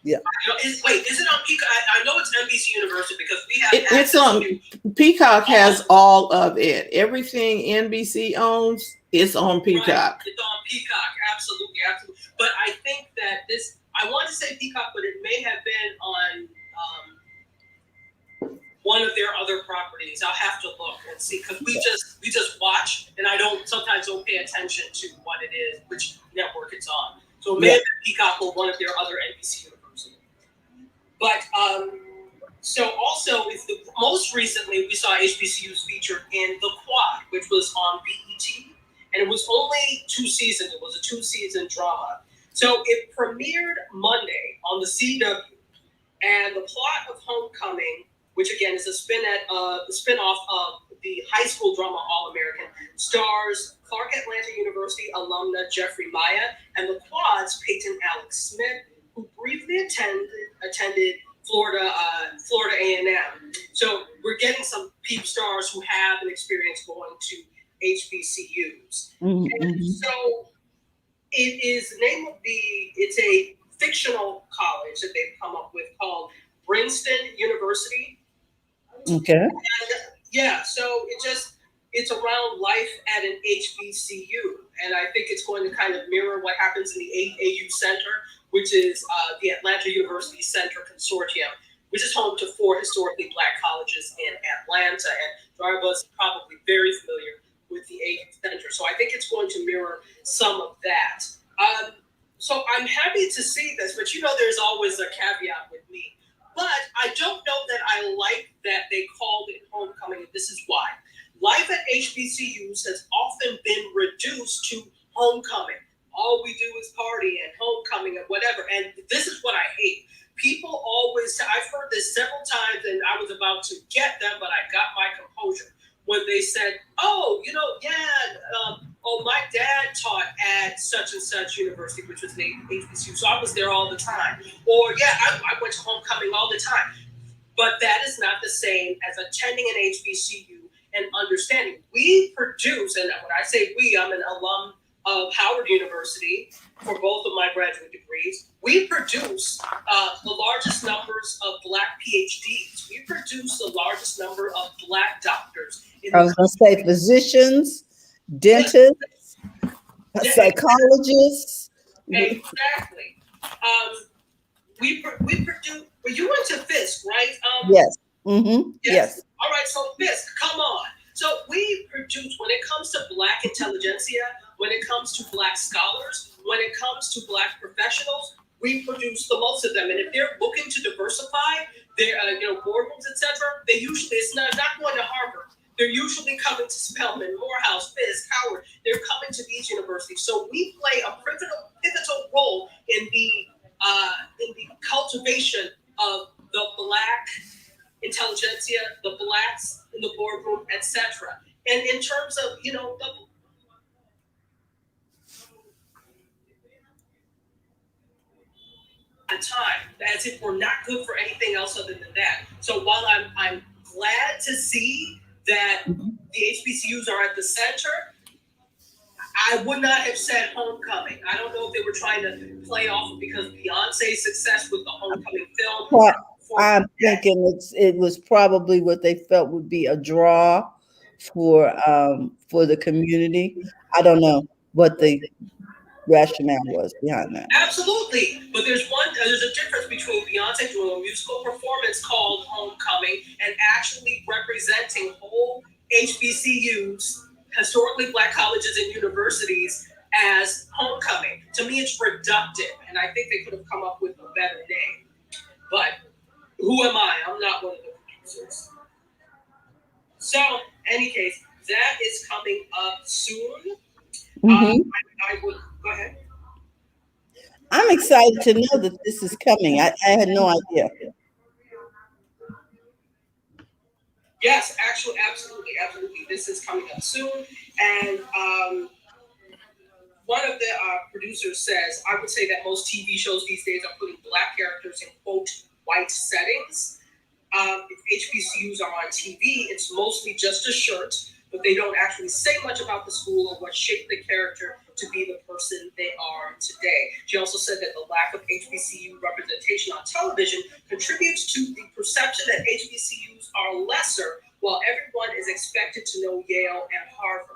Yeah. Is it on Peacock? I know it's NBC Universal because we have it's on Peacock. Has all of it. Everything NBC owns is on Peacock. Right. It's on Peacock, absolutely. But I think that I want to say Peacock, but it may have been on one of their other properties. I'll have to look and see, because we just watch, and I sometimes don't pay attention to what it is, which network it's on. So it may have been Peacock or one of their other NBC Universal. But so also, most recently we saw HBCUs featured in The Quad, which was on BET, and it was only 2 seasons. It was a 2-season drama. So it premiered Monday on the CW, and the plot of Homecoming, which again is the spinoff of the high school drama All American, stars Clark Atlanta University alumna Jeffrey Maya and The Quad's Peyton Alex Smith, who briefly attended Florida A&M. So we're getting some peep stars who have an experience going to HBCUs. Mm-hmm. And so it is it's a fictional college that they've come up with called Princeton University. Okay. And, so it's around life at an HBCU. And I think it's going to kind of mirror what happens in the AU Center, which is the Atlanta University Center Consortium, which is home to 4 historically Black colleges in Atlanta. And Darba is probably very familiar with the AU Center. So I think it's going to mirror some of that. So I'm happy to see this, but there's always a caveat with me. But I don't know that I like that they called it Homecoming, and this is why. Life at HBCUs has often been reduced to homecoming. All we do is party and homecoming and whatever. And this is what I hate. People always, I've heard this several times, and I was about to get them, but I got my composure when they said, my dad taught at such and such university, which was an HBCU, so I was there all the time. Or, I went to homecoming all the time. But that is not the same as attending an HBCU and understanding. We produce, and when I say we, I'm an alum of Howard University for both of my graduate degrees. We produce the largest numbers of Black PhDs. We produce the largest number of Black doctors. I was going to say physicians, dentists, psychologists. Exactly. We produce. Well, you went to Fisk, right? Yes. Mm-hmm. Yes. All right. So Fisk, come on. So we produce, when it comes to Black intelligentsia, when it comes to Black scholars, when it comes to Black professionals, we produce the most of them. And if they're looking to diversify their, boardrooms, etc., they usually, it's not going to Harvard. They're usually coming to Spelman, Morehouse, Fisk, Howard. They're coming to these universities. So we play a pivotal role in the cultivation of the Black intelligentsia, the Blacks in the boardroom, etc. And in terms of, the time, as if we're not good for anything else other than that. So while I'm glad to see that the HBCUs are at the center, I would not have said homecoming. I don't know if they were trying to play off because Beyonce's success with the homecoming film. Well, I'm thinking it was probably what they felt would be a draw for the community. I don't know what the rationale was behind that. Absolutely, but there's a difference between Beyonce doing a musical performance called Homecoming and actually representing whole HBCUs, historically Black colleges and universities, as homecoming. To me, it's reductive, and I think they could have come up with a better name. But who am I? I'm not one of the producers. So, any case, that is coming up soon. Mm-hmm. I would go ahead. I'm excited to know that this is coming. I had no idea. Yes, actually, absolutely. This is coming up soon. And one of the producers says, I would say that most TV shows these days are putting Black characters in, quote, white settings. If HBCUs are on TV, it's mostly just a shirt, but they don't actually say much about the school or what shaped the character to be the person they are today. She also said that the lack of HBCU representation on television contributes to the perception that HBCUs are lesser, while everyone is expected to know Yale and Harvard.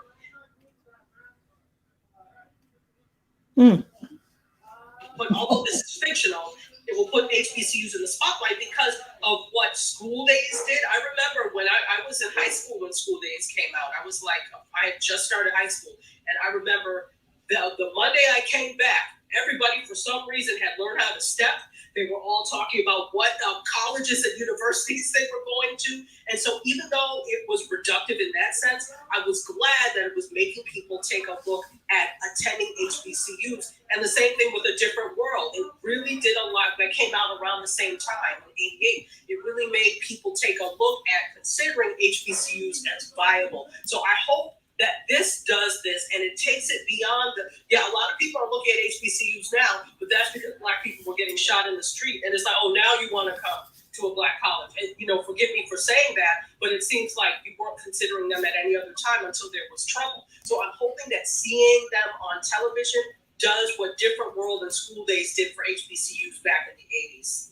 But although this is fictional, it will put HBCUs in the spotlight because of what School Days did. I remember when I was in high school when School Days came out. I was like, I had just started high school. And I remember the Monday I came back, everybody for some reason had learned how to step. They were all talking about what colleges and universities they were going to. And so even though it was reductive in that sense, I was glad that it was making people take a look at attending HBCUs. And the same thing with A Different World. It really did a lot. That came out around the same time in '88. It really made people take a look at considering HBCUs as viable. So I hope that this does this and it takes it beyond a lot of people are looking at HBCUs now, but that's because Black people were getting shot in the street. And it's like, oh, now you want to come to a Black college. And, forgive me for saying that, but it seems like you weren't considering them at any other time until there was trouble. So I'm hoping that seeing them on television does what Different World and School Days did for HBCUs back in the 80s.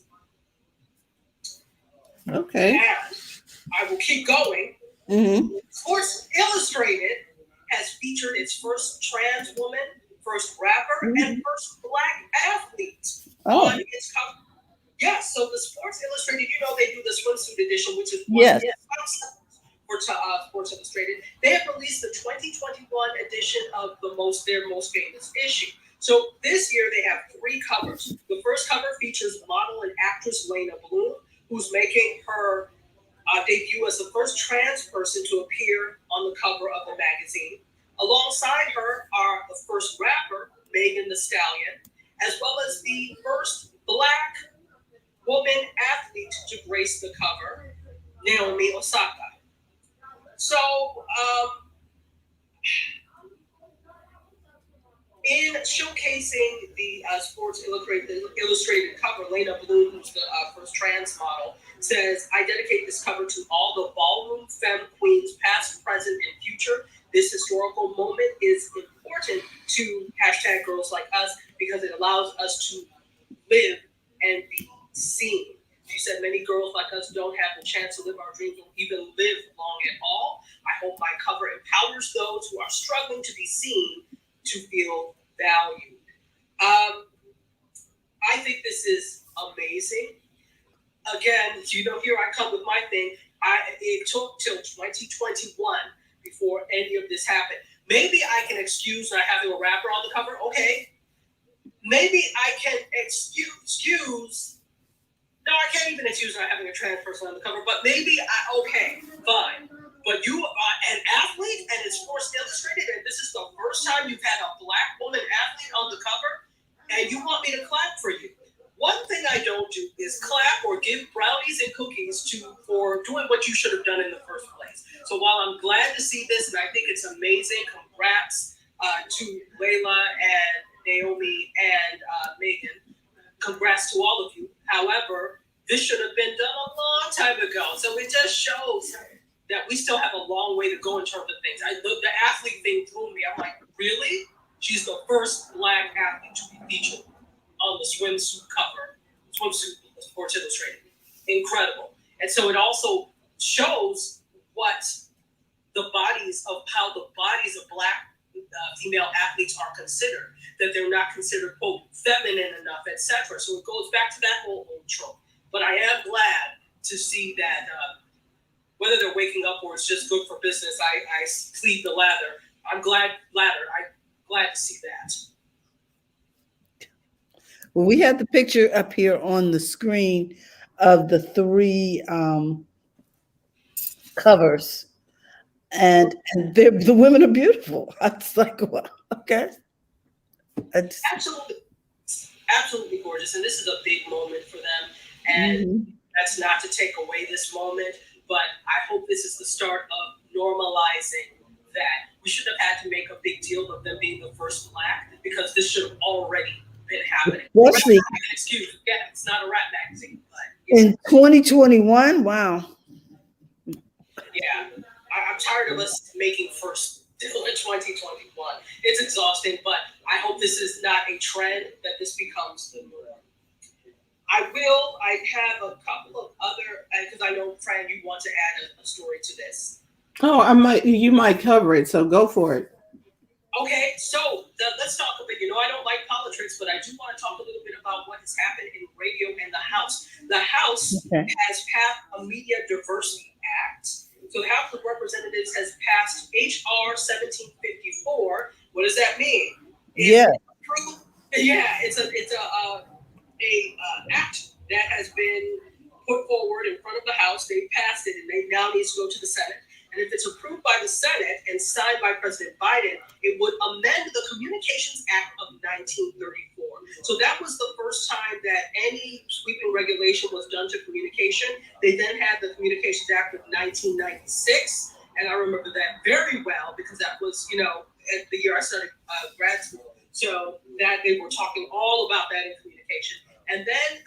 Okay. And I will keep going. Mm-hmm. Sports Illustrated has featured its first trans woman, first rapper, and first Black athlete on its cover. Yes, so the Sports Illustrated, they do the swimsuit edition, which is one for Sports Illustrated. They have released the 2021 edition of their most famous issue. So this year they have 3 covers. The first cover features model and actress Lena Bloom, who's making her debut as the first trans person to appear on the cover of the magazine. Alongside her are the first rapper, Megan Thee Stallion, as well as the first Black woman athlete to grace the cover, Naomi Osaka. So, in showcasing the Sports Illustrated cover, Lena Bloom, who's the first trans model, says, I dedicate this cover to all the ballroom femme queens, past, present, and future. this historical moment is important to hashtag girls like us because it allows us to live and be seen. She said many girls like us don't have the chance to live our dreams or even live long at all. I hope my cover empowers those who are struggling to be seen to feel valued. I think this is amazing. Again, here I come with my thing. It took till 2021 before any of this happened. Maybe I can excuse not having a rapper on the cover. Okay. Maybe I can excuse. No, I can't even excuse not having a trans person on the cover. But maybe okay, fine. But you are an athlete, and it's Sports Illustrated, and this is the first time you've had a black woman athlete on the cover, and you want me to clap for you. One thing I don't do is clap or give brownies and cookies for doing what you should have done in the first place. So while I'm glad to see this, and I think it's amazing, congrats to Layla and Naomi and Megan. Congrats to all of you. However, this should have been done a long time ago. So it just shows that we still have a long way to go in terms of things. The athlete thing threw me. I'm like, really? She's the first black athlete to be featured on the swimsuit Sports Illustrated. Incredible. And so it also shows what how the bodies of black female athletes are considered, that they're not considered, quote, feminine enough, etc. So it goes back to that whole old trope. But I am glad to see that whether they're waking up or it's just good for business, I plead the latter. I'm glad to see that. Well, we have the picture up here on the screen of the three covers, and the women are beautiful. It's like, well, okay. Absolutely gorgeous. And this is a big moment for them. And that's not to take away this moment, but I hope this is the start of normalizing that. We shouldn't have had to make a big deal of them being the first black, because this should have already been happening. Excuse me. Yeah, it's not a rap magazine, but in 2021, wow. Yeah, I'm tired of us making first still in 2021. It's exhausting, but I hope this is not a trend, that this becomes the norm. I have a couple of other, because I know, Fran, you want to add a story to this. Oh, you might cover it, so go for it. Okay, so let's talk a bit. I don't like politics, but I do want to talk a little bit about what has happened in radio and the House. The House has passed a Media Diversity Act. So the House of Representatives has passed H.R. 1754. What does that mean? It's an act that has been put forward in front of the House. They passed it, and they now need to go to the Senate. And if it's approved by the Senate and signed by President Biden, it would amend the Communications Act of 1934. So that was the first time that any sweeping regulation was done to communication. They then had the Communications Act of 1996. And I remember that very well, because that was, the year I started grad school. So that they were talking all about that in communication. And then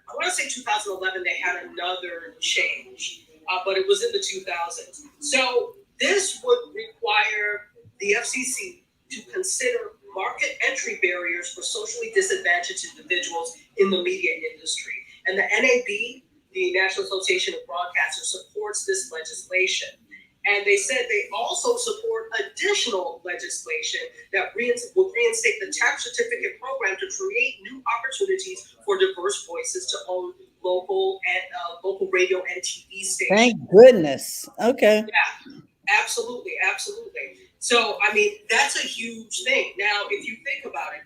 2011, they had another change, but it was in the 2000s. So this would require the FCC to consider market entry barriers for socially disadvantaged individuals in the media industry. And the NAB, the National Association of Broadcasters, supports this legislation. And they said they also support additional legislation that will reinstate the tax certificate program to create new opportunities for diverse voices to own local radio and TV stations. Thank goodness. Okay. Yeah, absolutely. So, that's a huge thing. Now, if you think about it,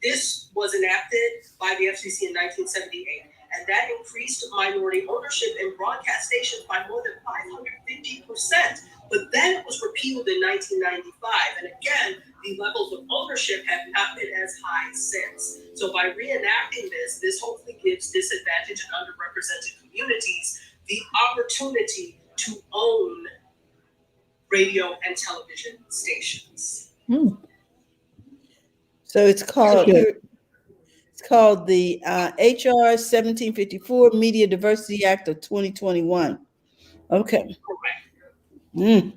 this was enacted by the FCC in 1978. And that increased minority ownership in broadcast stations by more than 550%. But then it was repealed in 1995. And again, the levels of ownership have not been as high since. So by reenacting this hopefully gives disadvantaged and underrepresented communities the opportunity to own radio and television stations. So it's called the H.R. 1754 Media Diversity Act of 2021. Okay. Correct. Mm.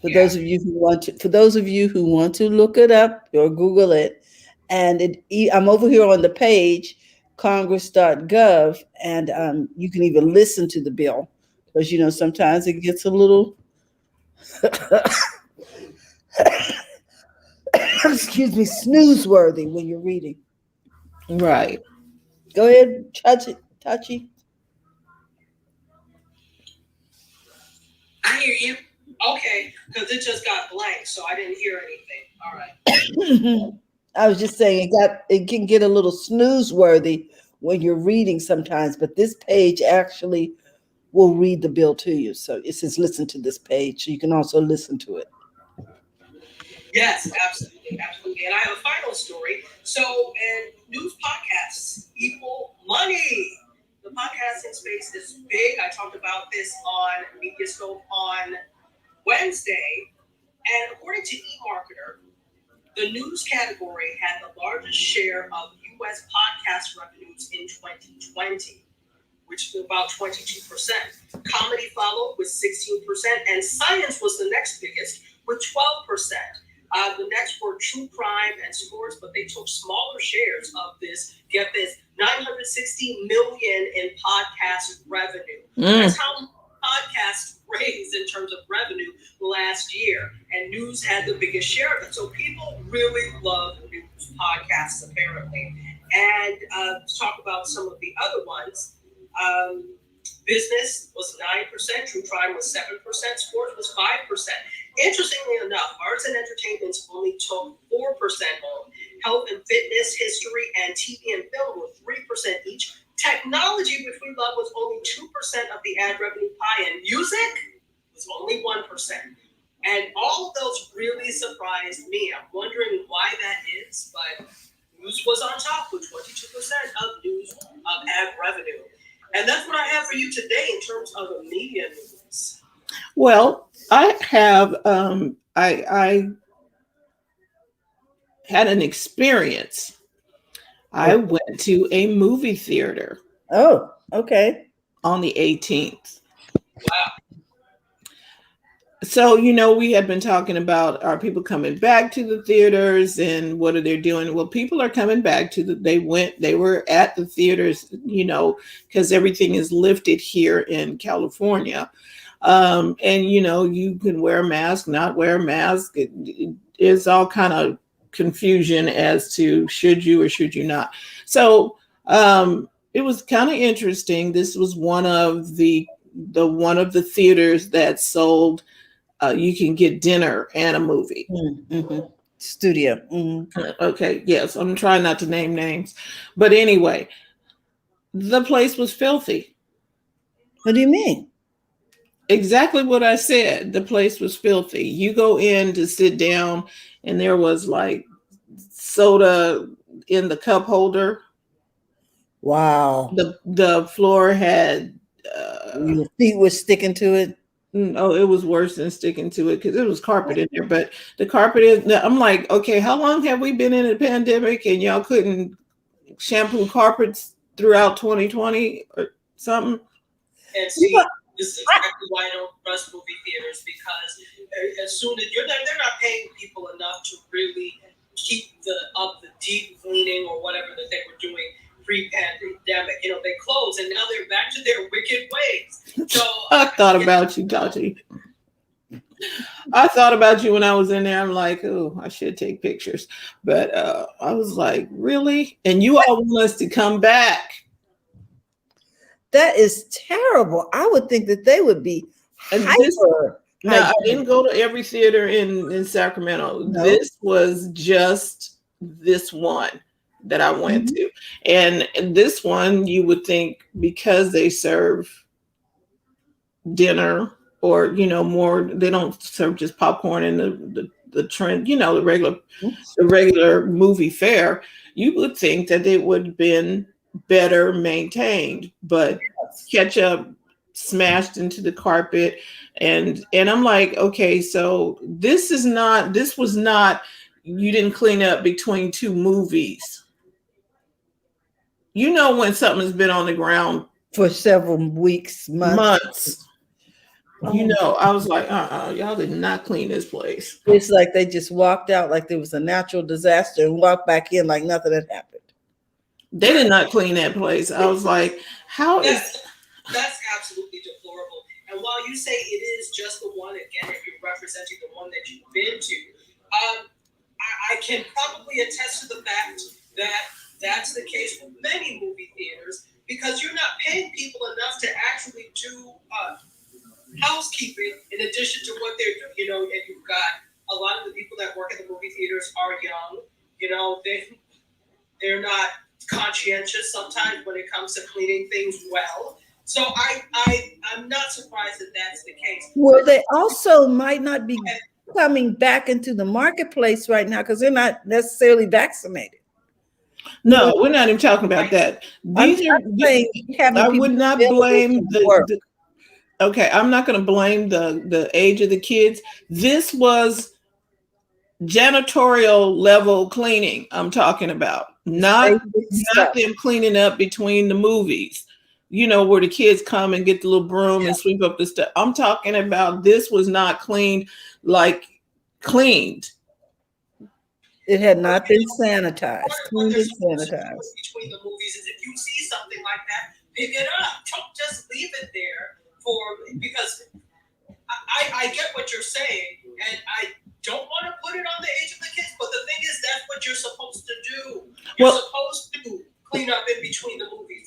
For Yeah. those of you who want to, for those of you who want to look it up or Google it, and I'm over here on the page congress.gov, and you can even listen to the bill because sometimes it gets a little excuse me, snoozeworthy when you're reading. Right. Go ahead, Tachi. I hear you. Okay, because it just got blank, so I didn't hear anything. All right. I was just saying it can get a little snoozeworthy when you're reading sometimes, but this page actually will read the bill to you. So it says listen to this page. So you can also listen to it. Yes, absolutely, absolutely. And I have a final story. So, and news podcasts equal money. The podcasting space is big. I talked about this on MediaScope on Wednesday. And according to eMarketer, the news category had the largest share of U.S. podcast revenues in 2020, which was about 22%. Comedy followed with 16%, and science was the next biggest with 12%. The next were true crime and sports, but they took smaller shares of this. Get this, 960 million in podcast revenue. That's how podcasts raised in terms of revenue last year, and news had the biggest share of it. So people really love news podcasts, apparently. And to talk about some of the other ones. Business was 9%, true crime was 7%, sports was 5%. Interestingly enough, arts and entertainment only took 4% home. Health and fitness, history, and TV and film were 3% each. Technology, which we love, was only 2% of the ad revenue pie, and music was only 1%. And all of those really surprised me. I'm wondering why that is, but news was on top with 22% of news of ad revenue. And that's what I have for you today in terms of media news. Well, I have I had an experience. I went to a movie theater. Oh, okay. On the 18th. Wow. So, we had been talking about, are people coming back to the theaters and what are they doing? Well, people are coming back they were at the theaters, because everything is lifted here in California. And, you can wear a mask, not wear a mask. It's all kind of confusion as to should you or should you not. So it was kind of interesting. This was one of the theaters that sold you can get dinner and a movie. Mm-hmm. Studio. Mm-hmm. Okay, yes, I'm trying not to name names. But anyway, the place was filthy. What do you mean? Exactly what I said. The place was filthy. You go in to sit down and there was like soda in the cup holder. Wow. The floor had your feet were sticking to it. Oh, it was worse than sticking to it because it was carpet in there. But the carpet is, I'm like, okay, how long have we been in a pandemic and y'all couldn't shampoo carpets throughout 2020 or something? And see, this is exactly why I don't trust movie theaters, because as soon as they're not paying people enough to really keep up the deep cleaning or whatever that they were doing pre-pandemic. They closed and now they're back to their wicked ways. So I thought about you, Tati. I thought about you when I was in there. I'm like, oh, I should take pictures. But I was like, really? And you all want us to come back? That is terrible. I would think that they would be hyper. No, I didn't go to every theater in Sacramento. No. This was just this one that I went to. And this one, you would think because they serve dinner or, more, they don't serve just popcorn and the trend, the regular movie fare, you would think that it would have been better maintained, but ketchup smashed into the carpet. And I'm like, okay, so this was not, you didn't clean up between two movies. When something's been on the ground for several weeks, months. You know, I was like, y'all did not clean this place. It's like they just walked out like there was a natural disaster and walked back in like nothing had happened. They did not clean that place. I was like, that's absolutely deplorable. And while you say it is just the one, again, if you're representing the one that you've been to, I can probably attest to the fact that that's the case with many movie theaters, because you're not paying people enough to actually do housekeeping in addition to what they're doing. You know, and you've got a lot of the people that work at the movie theaters are young. You know, they're not conscientious sometimes when it comes to cleaning things well. So I'm not surprised that that's the case. Well, they also might not be coming back into the marketplace right now because they're not necessarily vaccinated. No, we're not even talking about that. I would not blame okay, I'm not going to blame the age of the kids. This was janitorial level cleaning I'm talking about, not them cleaning up between the movies, you know, where the kids come and get the little broom and sweep up the stuff. I'm talking about this was not cleaned like cleaned. It had not been sanitized. Cleaned and sanitized. Between the movies is if you see something like that, pick it up. Don't just leave it there because I get what you're saying, and I don't want to put it on the age of the kids, but the thing is that's what you're supposed to do. You're supposed to clean up in between the movies.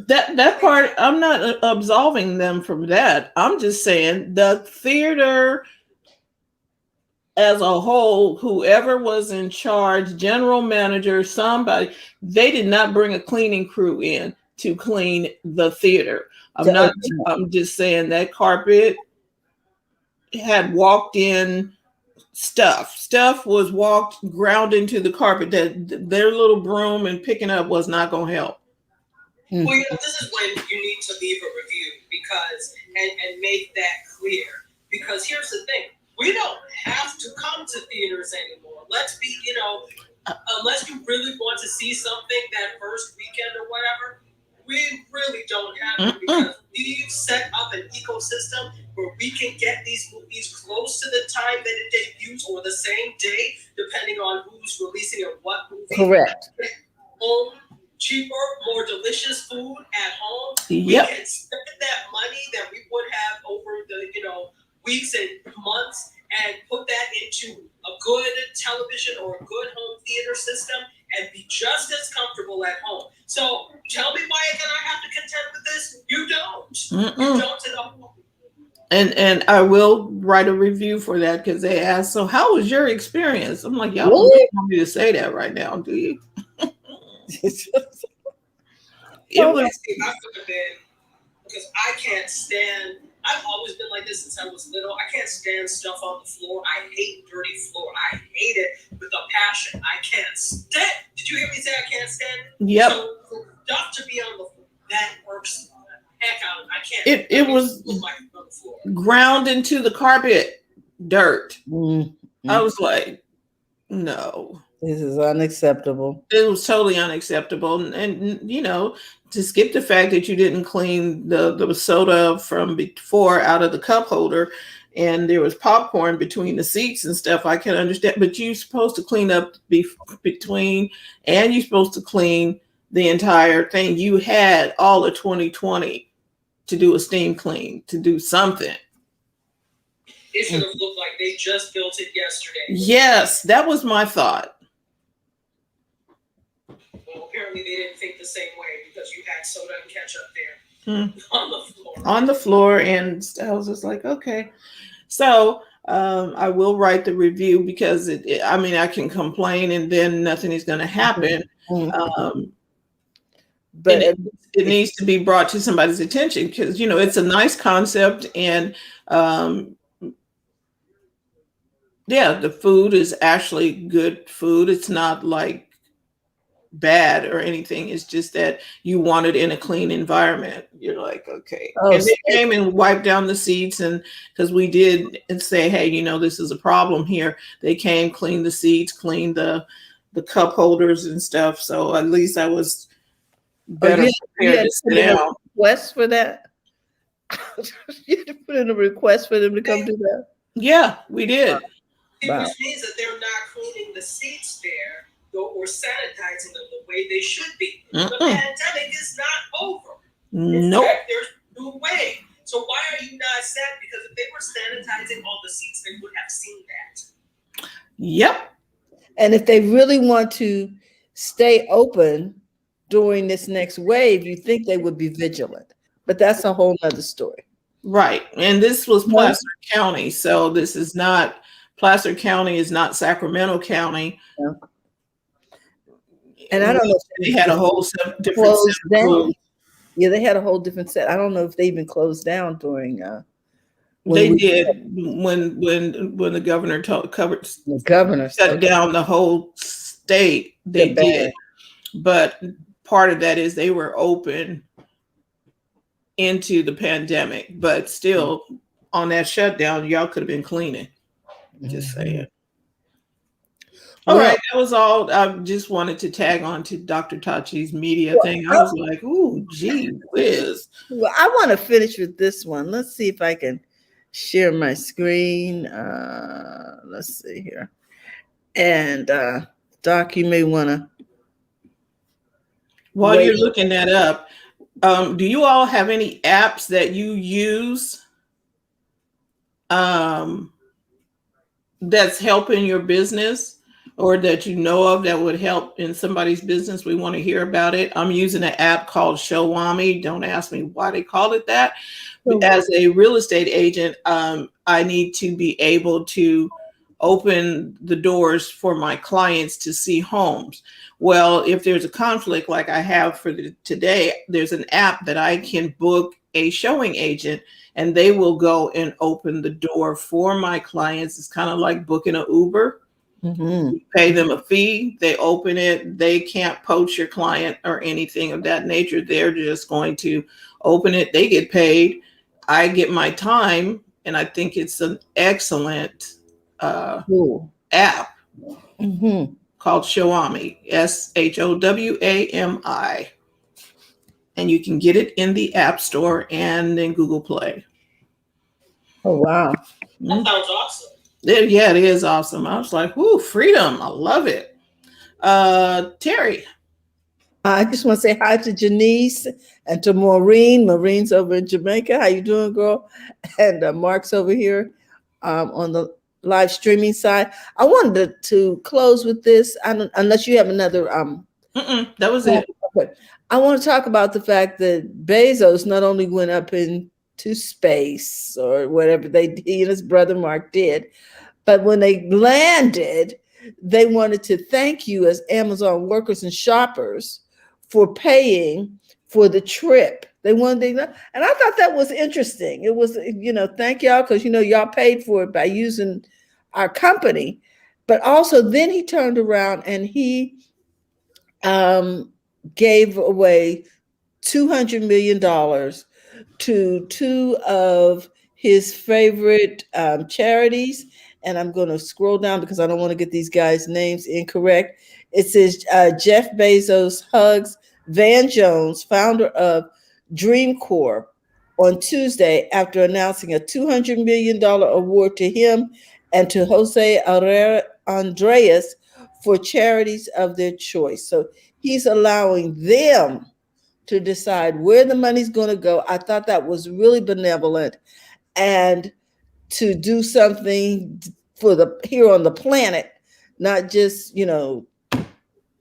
That part, I'm not absolving them from that. I'm just saying the theater as a whole, whoever was in charge, general manager, somebody, they did not bring a cleaning crew in to clean the theater. I'm just saying that carpet had walked in stuff was ground into the carpet that their little broom and picking up was not going to help. Well, you know, this is when you need to leave a review and make that clear, because here's the thing. We don't have to come to theaters anymore. Let's be, you know, unless you really want to see something that first weekend or whatever, we really don't have to, because we've set up an ecosystem where we can get these movies close to the time that it debuts or the same day, depending on who's releasing and what movie. Correct. Home, cheaper, more delicious food at home. Yep. We can spend that money that we would have over the, you know, weeks and months and put that into a good television or a good home theater system and be just as comfortable at home. So tell me why again I have to contend with this? You don't. You don't at all. And I will write a review for that, because they asked, so how was your experience? I'm like, y'all don't really want me to say that right now, do you? It was because I can't stand. I've always been like this since I was little. I can't stand stuff on the floor. I hate dirty floor. I hate it with a passion. I can't stand. Did you hear me say I can't stand it? Yep. So for stuff to be on the floor, that works the heck out. I can't. It was ground into the carpet, dirt. I was like, no. This is unacceptable. It was totally unacceptable. And you know, to skip the fact that you didn't clean the soda from before out of the cup holder, and there was popcorn between the seats and stuff, I can understand. But you're supposed to clean up between, and you're supposed to clean the entire thing. You had all of 2020 to do a steam clean, to do something. It should have looked like they just built it yesterday. Yes, that was my thought. Well, apparently they didn't think the same way, because you had soda and ketchup there on the floor. On the floor, and I was just like, okay. So I will write the review, because I mean, I can complain and then nothing is going to happen. But it needs to be brought to somebody's attention, because, you know, it's a nice concept, and yeah, the food is actually good food. It's not like bad or anything. It's just that you want it in a clean environment. You're like, okay. And they came and wiped down the seats, and because we did and say, hey, you know, this is a problem here. They came, cleaned the seats, cleaned the cup holders and stuff. So at least I was better prepared to sit down. Request for that? You had to put in a request for them to come do that. Yeah, we did. Wow. Which means that they're not cleaning the seats there or sanitizing them the way they should be. The pandemic is not over. In Nope. fact, there's a new way. So why are you not sad? Because if they were sanitizing all the seats, they would have seen that. Yep. And if they really want to stay open during this next wave, you think they would be vigilant. But that's a whole nother story. Right. And this was Placer County. So this is not, Placer County is not Sacramento County. Yeah. And I don't know if they had a whole different closed set of down. rules. Yeah, they had a whole different set. I don't know if they even closed down during They did when the governor the governor shut down the whole state. They did. But part of that is they were open into the pandemic, but still on that shutdown, y'all could have been cleaning. Just saying. All right, that was all. I just wanted to tag on to Dr. Tachi's media thing. I was like, ooh, gee whiz. Well, I want to finish with this one. Let's see if I can share my screen. Let's see here. And Doc, you may want to. While you're looking that up, do you all have any apps that you use that's helping your business or that you know of that would help in somebody's business? We want to hear about it. I'm using an app called Showami. Don't ask me why they called it that. As a real estate agent, I need to be able to open the doors for my clients to see homes. Well, if there's a conflict like I have for today, there's an app that I can book a showing agent and they will go and open the door for my clients. It's kind of like booking an Uber. You pay them a fee, they open it, they can't poach your client or anything of that nature. They're just going to open it, they get paid, I get my time, and I think it's an excellent app called Showami, Showami. And you can get it in the App Store and in Google Play. Oh, wow. That sounds awesome. Yeah, it is awesome. I was like, whoo, freedom. I love it. Terry. I just want to say hi to Janice and to Maureen. Maureen's over in Jamaica. How you doing, girl? And Mark's over here on the live streaming side. I wanted to close with this, unless you have another. That was it. I want to talk about the fact that Bezos not only went up into space or whatever he and his brother Mark did, but when they landed, they wanted to thank you as Amazon workers and shoppers for paying for the trip. They wanted to, and I thought that was interesting. It was, thank y'all because y'all paid for it by using our company. But also then he turned around and he gave away $200 million to two of his favorite charities. And I'm going to scroll down because I don't want to get these guys' names incorrect. It says Jeff Bezos hugs Van Jones, founder of Dream Corp, on Tuesday after announcing a $200 million award to him and to Jose Andreas for charities of their choice. So he's allowing them to decide where the money's going to go. I thought that was really benevolent, and to do something for here on the planet, not just,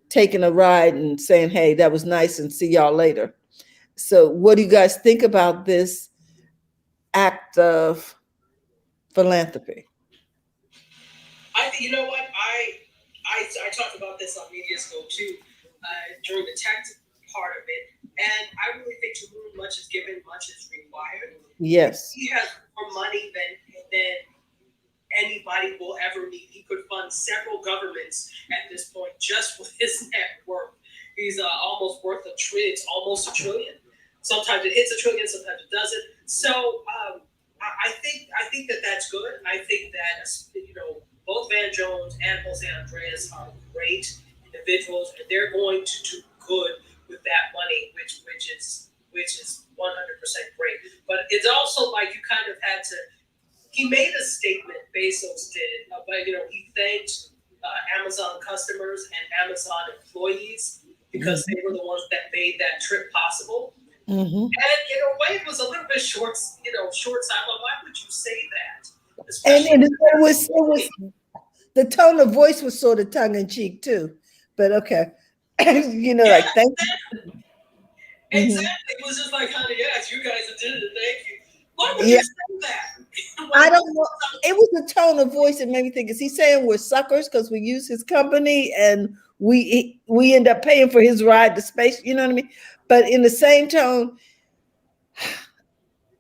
taking a ride and saying, hey, that was nice and see y'all later. So what do you guys think about this act of philanthropy? I think, you know what, I talked about this on Media Scope too, during the tech part of it, and I really think to whom much is given, much is required. Yes. He has more money than anybody will ever need. He could fund several governments at this point just with his net worth. He's almost worth $1 trillion. It's almost $1 trillion. Sometimes it hits $1 trillion, sometimes it doesn't. So I think that's good. I think that both Van Jones and Jose Andreas are great individuals, and they're going to do good with that money, which which is 100% great. But it's also like you kind of had to. He made a statement. Bezos did, but he thanked Amazon customers and Amazon employees because they were the ones that made that trip possible. Mm-hmm. And in a way, it was a little bit short sighted. Why would you say that? And it was the tone of voice was sort of tongue in cheek too, but okay, like thank you. Exactly. It was just like, honey, yes, you guys did it. Thank you. Why would you say that? I don't know. It was the tone of voice that made me think, is he saying we're suckers because we use his company and we end up paying for his ride to space? You know what I mean? But in the same tone,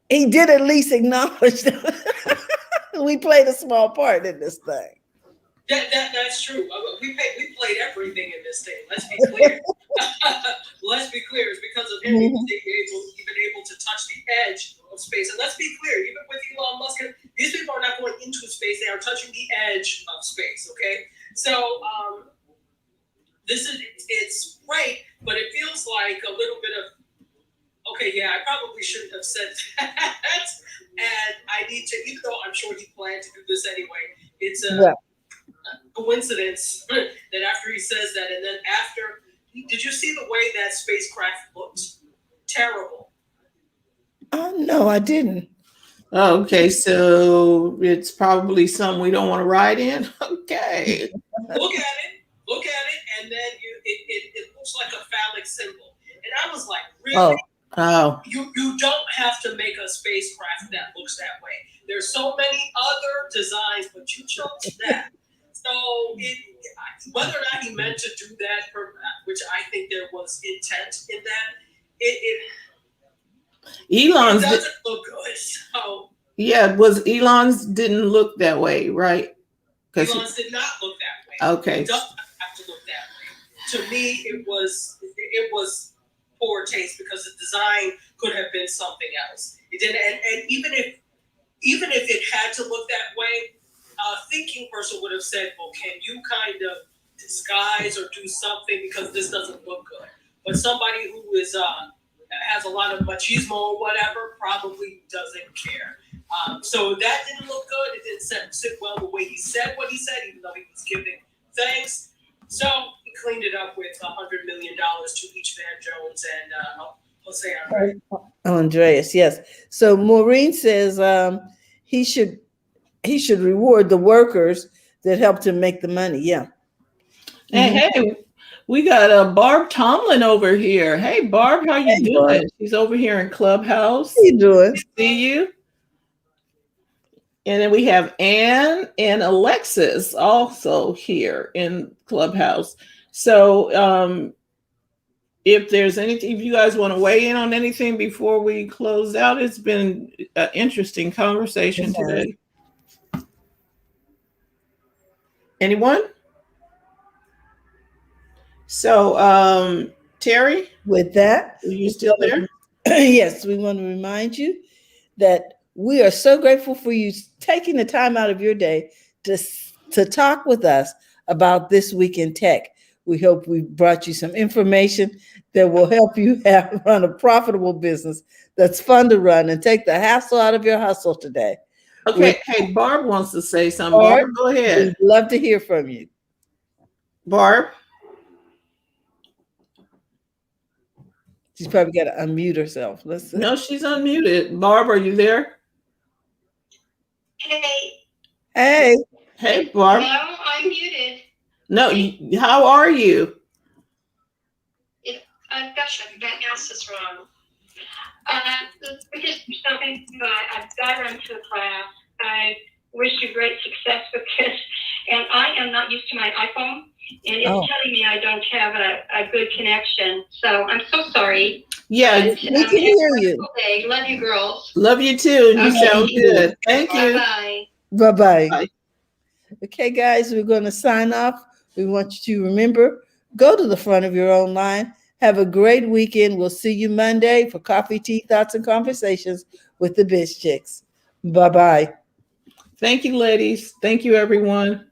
he did at least acknowledge that we played a small part in this thing. That's true. We played everything in this thing. Let's be clear. Let's be clear. It's because of him even able to touch the edge of space. And let's be clear, even with Elon Musk, these people are not going into space. They are touching the edge of space. Okay, so it's great, but it feels like a little bit of okay. Yeah, I probably shouldn't have said that, and I need to. Even though I'm sure he planned to do this anyway, it's a coincidence that after he says that, and then after, did you see the way that spacecraft looked? Terrible. Oh no, I didn't. Oh, okay, so it's probably something we don't want to ride in. Okay. Look at it, and then it looks like a phallic symbol, and I was like, really? Oh. You don't have to make a spacecraft that looks that way. There's so many other designs, but you chose that. So whether or not he meant to do that, which I think there was intent in that, Elon's it doesn't look good. So Elon's didn't look that way, right? Elon's did not look that way. Okay. It doesn't have to look that way. To me, it was poor taste because the design could have been something else. It didn't, and even if it had to look that way, a thinking person would have said, well, can you kind of disguise or do something because this doesn't look good? But somebody who is has a lot of machismo or whatever probably doesn't care. So that didn't look good. It didn't sit well the way he said what he said, even though he was giving thanks. So he cleaned it up with $100 million to each Van Jones and Jose Andres. Andreas, yes. So Maureen says he should reward the workers that helped him make the money. Yeah. Hey, we got Barb Tomlin over here. Hey, Barb, how you doing? Barb. She's over here in Clubhouse. How you doing? Good to see you. And then we have Ann and Alexis also here in Clubhouse. So if there's anything, if you guys want to weigh in on anything before we close out, it's been an interesting conversation today. Anyone? So, Terry? With that, are you still there? Yes, we want to remind you that we are so grateful for you taking the time out of your day to talk with us about This Week in Tech. We hope we brought you some information that will help you run a profitable business that's fun to run and take the hassle out of your hustle today. Okay. Hey, Barb wants to say something. Barb, go ahead. We'd love to hear from you. Barb? She's probably got to unmute herself. Let's see. No, she's unmuted. Barb, are you there? Hey. Hey, Barb. No, I'm muted. No, how are you? Gosh, I've got this wrong. Just something, I've got to run to a class. I wish you great success with this. And I am not used to my iPhone. And it's telling me I don't have a good connection. So I'm so sorry. Yeah, we can hear you. Day. Love you, girls. Love you too. You sound good. Thank you. Bye-bye. Bye-bye. Bye. Okay, guys, we're going to sign off. We want you to remember, go to the front of your own line. Have a great weekend. We'll see you Monday for Coffee, Tea, Thoughts, and Conversations with the BizChicks. Bye-bye. Thank you, ladies. Thank you, everyone.